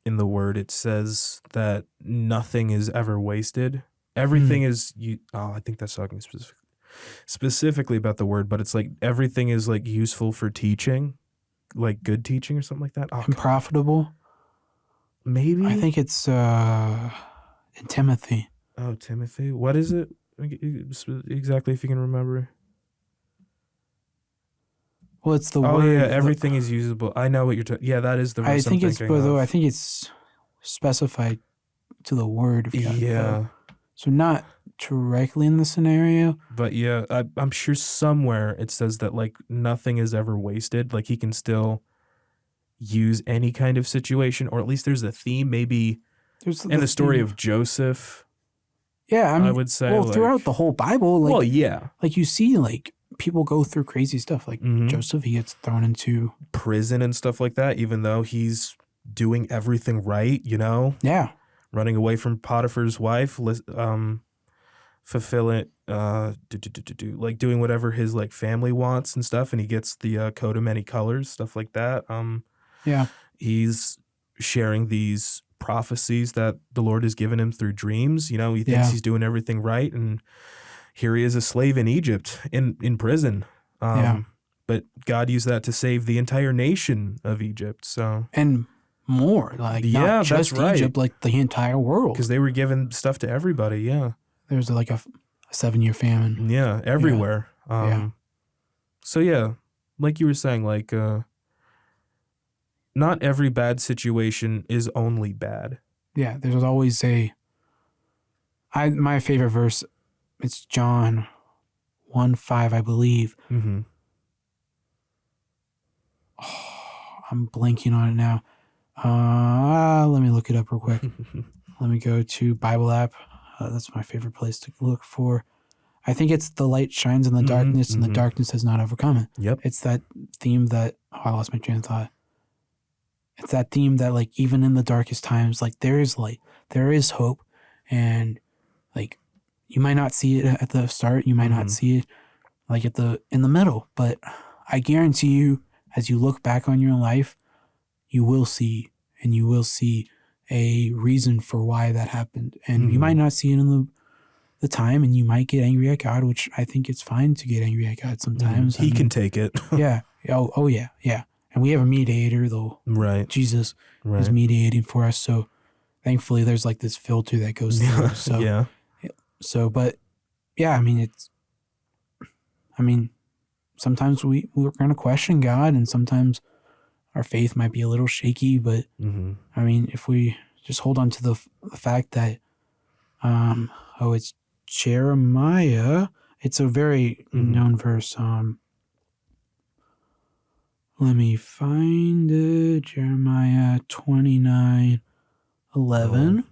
the word, it says that nothing is ever wasted. Everything is I think that's talking specifically about the word, but it's like everything is like useful for teaching, like good teaching or something like that. And profitable. Maybe. I think it's in Timothy. Oh, Timothy. What is it exactly, if you can remember? Well, it's the word. Oh yeah, everything is usable. I know what you're talking. Yeah, that is the verse. I think it's specified to the word of God. So not directly in the scenario. But yeah, I'm sure somewhere it says that like nothing is ever wasted. Like he can still use any kind of situation, or at least there's a theme. Maybe in the story of Joseph. Yeah, I mean, I would say. Well, throughout the whole Bible, like, well, yeah, like you see, like people go through crazy stuff. Like Joseph, he gets thrown into prison and stuff like that, even though he's doing everything right. You know. Yeah. Running away from Potiphar's wife, fulfilling, like doing whatever his like family wants and stuff, and he gets the coat of many colors, stuff like that. He's sharing these prophecies that the Lord has given him through dreams. You know, he thinks he's doing everything right, and here he is, a slave in Egypt, in prison. But God used that to save the entire nation of Egypt. So and more, like not just Egypt, like the entire world, because they were giving stuff to everybody. Yeah, there's like a 7-year famine. Yeah, everywhere. So yeah, like you were saying, like not every bad situation is only bad. Yeah, there's always my favorite verse. It's John 1:5, I believe. Mm-hmm. Oh, I'm blanking on it now. Let me look it up real quick. Let me go to Bible app. That's my favorite place to look for. I think it's the light shines in the darkness, and the darkness has not overcome it. Yep. It's that theme that I lost my train of thought. It's that theme that like even in the darkest times, like there is light, there is hope, and like you might not see it at the start, you might not see it like in the middle, but I guarantee you, as you look back on your life, you will see a reason for why that happened. And you might not see it in the time, and you might get angry at God, which I think it's fine to get angry at God sometimes. He can take it. Yeah. Oh yeah. And we have a mediator, though. Right. Jesus is mediating for us. So thankfully there's like this filter that goes through. So yeah. But yeah, I mean, sometimes we're going to question God, and sometimes our faith might be a little shaky, but Mm-hmm. I mean, if we just hold on to the fact that, it's Jeremiah. It's a very known verse. Let me find it. Jeremiah 29:11.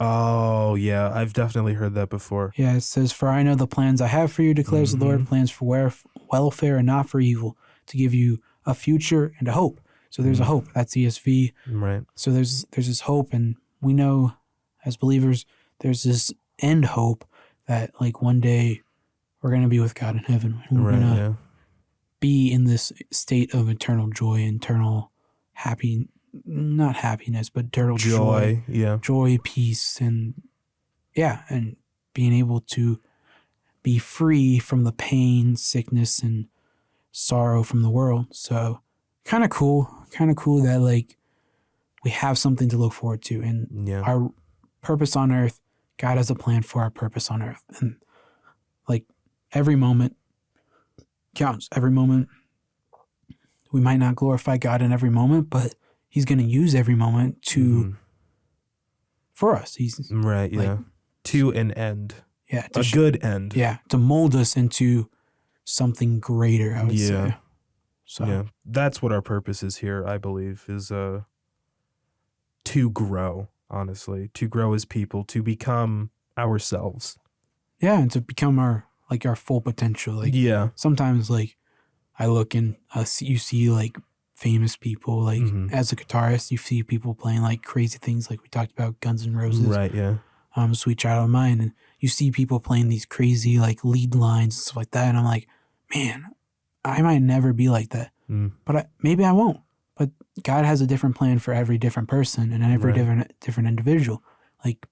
Oh, yeah. I've definitely heard that before. Yeah, it says, "For I know the plans I have for you, declares the Lord, plans for welfare and not for evil, to give you a future and a hope." So there's a hope. That's ESV. Right. So there's this hope, and we know as believers there's this end hope that like one day we're going to be with God in heaven. We're Right. going to Yeah. be in this state of eternal joy, eternal not happiness, but eternal joy. Yeah. Joy, peace, and being able to be free from the pain, sickness, and sorrow from the world. So kind of cool that like we have something to look forward to, and Yeah. our purpose on earth. God has a plan for our purpose on earth, and like every moment counts. Every moment, we might not glorify God in every moment, but He's going to use every moment for us. He's right. Yeah. To an end. Yeah, A good end. Yeah, to mold us into something greater, I would say. So yeah, that's what our purpose is here, I believe, is to grow, honestly, to grow as people, to become ourselves. Yeah, and to become our full potential. Like sometimes like I look and you see like famous people, like as a guitarist, you see people playing like crazy things, like we talked about Guns N' Roses. Right, yeah. Sweet Child of Mine, and you see people playing these crazy like lead lines and stuff like that, and I'm like, man, I might never be like that, but maybe I won't. But God has a different plan for every different person and every different individual. Like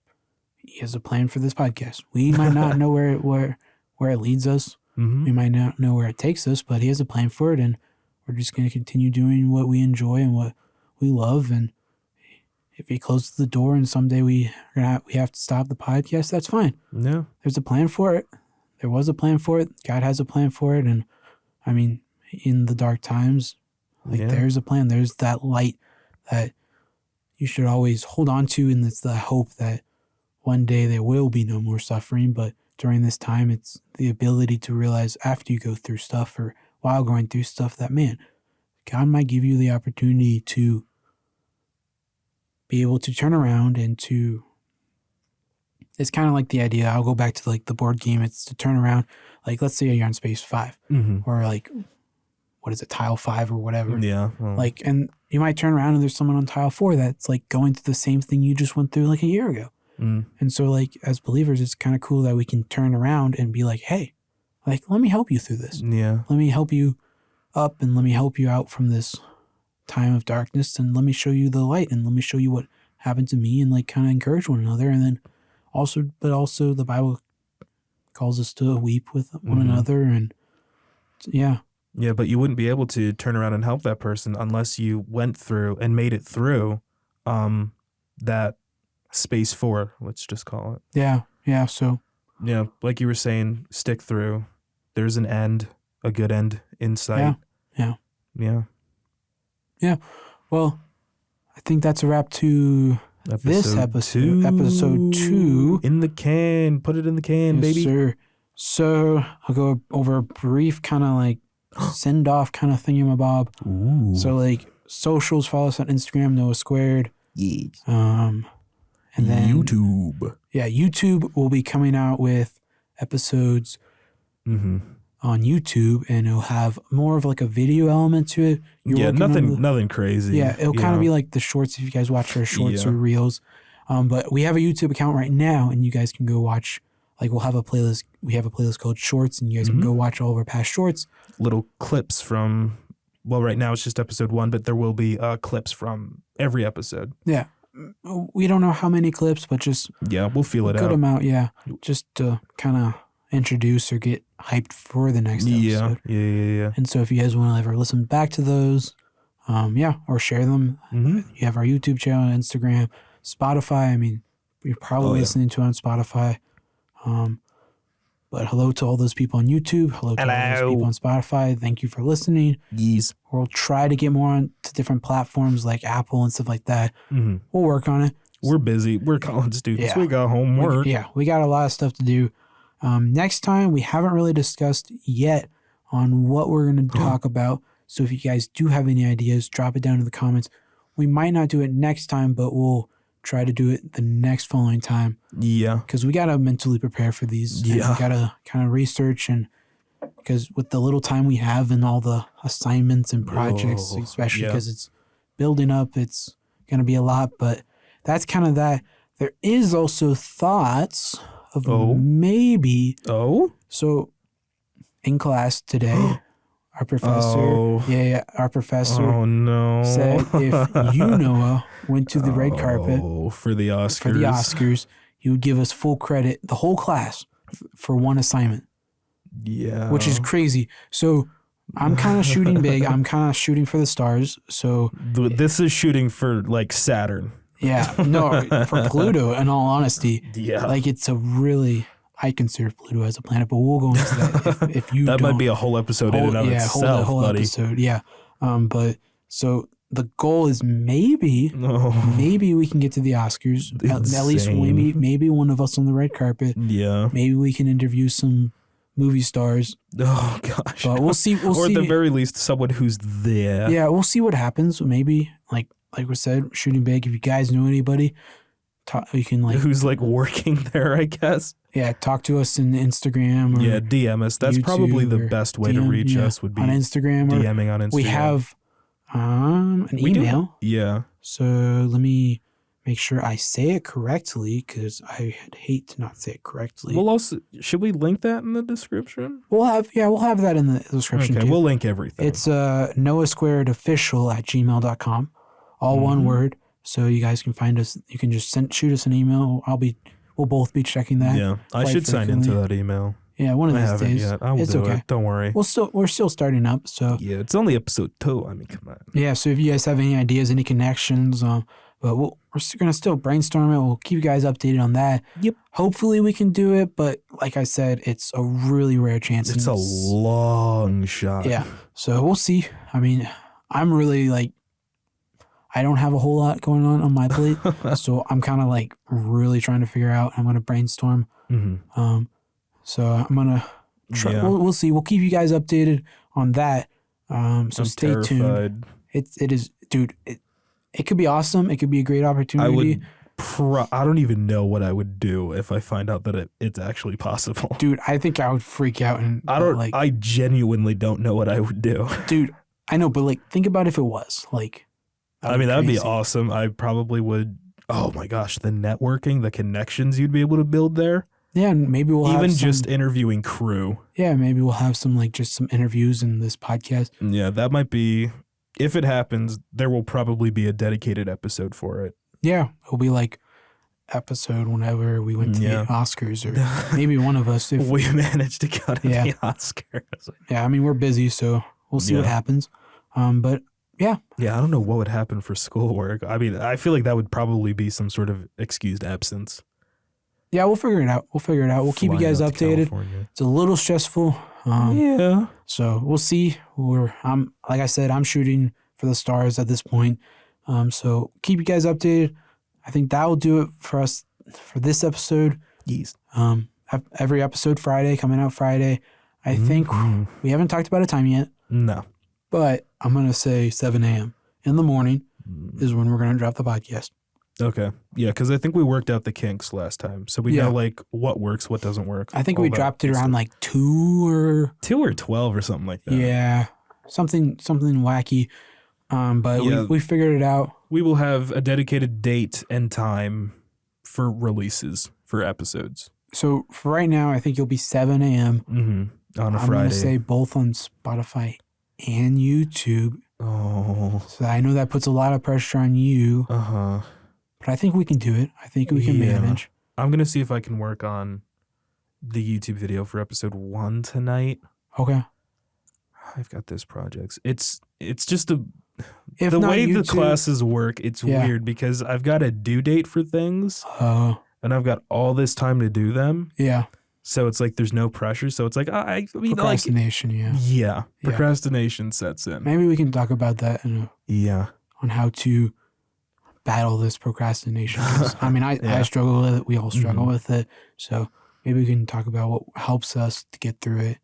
He has a plan for this podcast. We might not know where it leads us. We might not know where it takes us, but He has a plan for it, and we're just going to continue doing what we enjoy and what we love. And if He closes the door and someday we have to stop the podcast, that's fine. Yeah. There's a plan for it. There was a plan for it. God has a plan for it. And I mean, in the dark times, there's a plan. There's that light that you should always hold on to. And it's the hope that one day there will be no more suffering. But during this time, it's the ability to realize after you go through stuff or while going through stuff that, man, God might give you the opportunity to be able to turn around and to, it's kind of like the idea, I'll go back to like the board game, it's to turn around, like let's say you're on Space 5 or like, what is it, Tile 5 or whatever. Yeah. Well. Like, and you might turn around and there's someone on Tile 4 that's like going through the same thing you just went through like a year ago. And so like as believers, it's kind of cool that we can turn around and be like, hey, like, let me help you through this. Yeah. Let me help you up and let me help you out from this time of darkness, and let me show you the light, and let me show you what happened to me, and like kind of encourage one another. And then also the Bible calls us to weep with one another. And yeah, but you wouldn't be able to turn around and help that person unless you went through and made it through that Space 4, let's just call it. Yeah. So yeah, like you were saying, stick through. There's an end, a good end in sight. Yeah. Well, I think that's a wrap to this episode. Episode 2. In the can. Put it in the can, yes, baby. Sir. So I'll go over a brief kind of like send off kind of thingamabob. Ooh. So like socials, follow us on Instagram, Noah Squared. Yes. And then YouTube. Yeah, YouTube will be coming out with episodes on YouTube, and it'll have more of like a video element to it. Nothing crazy. Yeah, it'll kind of be like the shorts if you guys watch our shorts or reels. But we have a YouTube account right now, and you guys can go watch. Like we'll have a playlist. We have a playlist called Shorts, and you guys can go watch all of our past shorts. Little clips from. Well, right now it's just episode 1, but there will be clips from every episode. Yeah. We don't know how many clips, but just we'll feel it out. Good amount, just to kind of introduce or get hyped for the next episode. Yeah. And so if you guys want to ever listen back to those, or share them, you have our YouTube channel, Instagram, Spotify, I mean, you're probably listening to it on Spotify. But hello to all those people on YouTube. Hello to all those people on Spotify. Thank you for listening. Yes. We'll try to get more on to different platforms like Apple and stuff like that. Mm-hmm. We'll work on it. We're busy. We're college students. We got homework. We got a lot of stuff to do. Next time, we haven't really discussed yet on what we're going to talk about. So if you guys do have any ideas, drop it down in the comments. We might not do it next time, but we'll try to do it the next following time. Yeah. Because we got to mentally prepare for these. Yeah. We got to kind of research, and because with the little time we have and all the assignments and projects, especially because it's building up, it's going to be a lot. But that's kind of that. There is also thoughts of maybe. So in class today, our professor, our professor said if you, Noah, went to the red carpet for the Oscars, he would give us full credit, the whole class, for one assignment. Yeah. Which is crazy. So I'm kind of shooting big. I'm kind of shooting for the stars. So this is shooting for like Saturn. Yeah. No, for Pluto, in all honesty. Yeah. Like it's a really... I consider Pluto as a planet, but we'll go into that if you that might be a whole episode in and of itself, whole buddy. Episode, yeah. But so the goal is maybe we can get to the Oscars. At least maybe one of us on the red carpet. Yeah. Maybe we can interview some movie stars. Oh gosh. But we'll see. Or at the very least, someone who's there. Yeah, we'll see what happens. Maybe like we said, shooting big. If you guys know anybody, you can who's like working there, I guess. Yeah, talk to us in Instagram or DM us. That's YouTube probably the best way to reach us would be on Instagram or DMing on Instagram. We have an email. Yeah. So let me make sure I say it correctly because I hate to not say it correctly. We'll also should we link that in the description? We'll have that in the description. Okay, too. We'll link everything. It's noahsquaredofficial@gmail.com, all one word. So you guys can find us. You can just shoot us an email. We'll both be checking that. Yeah, I should sign into that email. Yeah, one of these days. Yet. I will do it. Don't worry. We're still starting up. So yeah, it's only episode 2. I mean, come on. Yeah, so if you guys have any ideas, any connections, but we're gonna still brainstorm it. We'll keep you guys updated on that. Yep. Hopefully we can do it, but like I said, it's a really rare chance. It's a long shot. Yeah. So we'll see. I mean, I'm really like, I don't have a whole lot going on my plate, so I'm kind of like really trying to figure out. I'm gonna brainstorm. Mm-hmm. So I'm gonna try. Yeah. We'll see. We'll keep you guys updated on that. So I'm stay terrified. tuned. It is, dude. It could be awesome. It could be a great opportunity. I don't even know what I would do if I find out that it's actually possible. Dude, I think I would freak out and I genuinely don't know what I would do. Dude, I know, but like think about if it was like. I mean, that'd be awesome. I probably would. Oh my gosh, the networking, the connections you'd be able to build there. Yeah, and maybe we'll even have just interviewing crew. Yeah, maybe we'll have some some interviews in this podcast. Yeah, that might be. If it happens, there will probably be a dedicated episode for it. Yeah, it'll be like episode whenever we went to the Oscars, or maybe one of us if we managed to go to the Oscars. Yeah, I mean we're busy, so we'll see what happens. But. Yeah, I don't know what would happen for schoolwork. I mean, I feel like that would probably be some sort of excused absence. Yeah, we'll figure it out. We'll keep you guys updated. It's a little stressful. So we'll see. Like I said, I'm shooting for the stars at this point. So keep you guys updated. I think that will do it for us for this episode. Yes. Every episode coming out Friday. I think we haven't talked about a time yet. No. But I'm going to say 7 a.m. in the morning is when we're going to drop the podcast. Okay. Yeah, because I think we worked out the kinks last time. So we know like what works, what doesn't work. I think we dropped it around like 2 or 12 or something like that. Yeah. Something wacky. But we figured it out. We will have a dedicated date and time for releases for episodes. So for right now, I think it'll be 7 a.m. On a Friday. I'm going to say both on Spotify and YouTube. Oh. So I know that puts a lot of pressure on you. Uh-huh. But I think we can do it. I think we can manage. I'm going to see if I can work on the YouTube video for episode 1 tonight. Okay. I've got this project. It's just a If the not way the YouTube, classes work, it's weird because I've got a due date for things and I've got all this time to do them. Yeah. So it's like there's no pressure. So it's like, I mean, Procrastination, yeah. Procrastination sets in. Maybe we can talk about that Yeah. on how to battle this procrastination. 'Cause, I mean, I struggle with it. We all struggle with it. So maybe we can talk about what helps us to get through it.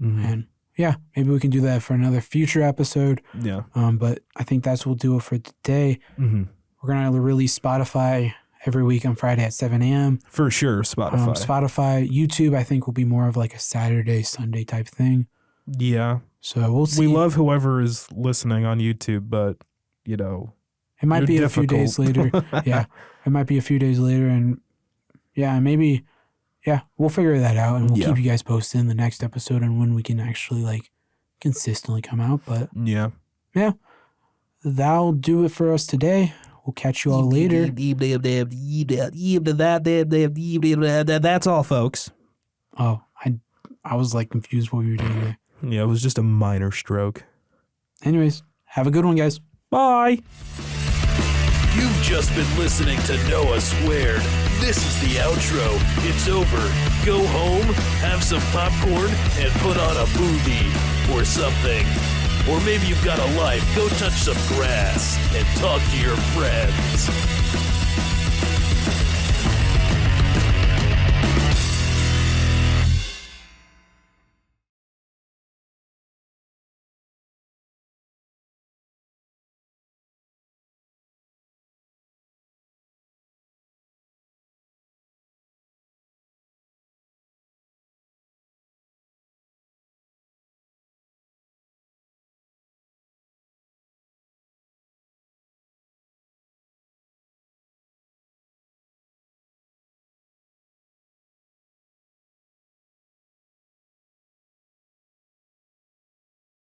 And yeah, maybe we can do that for another future episode. Yeah. But I think that's what we'll do it for today. We're going to release Spotify every week on Friday at 7 a.m. For sure, Spotify. YouTube, I think will be more of like a Saturday, Sunday type thing. Yeah. So we'll see. We love whoever is listening on YouTube, but, you know, it might be difficult. A few days later. Yeah. It might be a few days later. And yeah, maybe, we'll figure that out and we'll keep you guys posted in the next episode and when we can actually like consistently come out. But yeah, that'll do it for us today. We'll catch you all later. That's all, folks. Oh, I was like confused what we were doing there. Yeah, it was just a minor stroke. Anyways, have a good one, guys. Bye. You've just been listening to Noah Squared. This is the outro. It's over. Go home, have some popcorn, and put on a movie or something. Or maybe you've got a life. Go touch some grass and talk to your friends.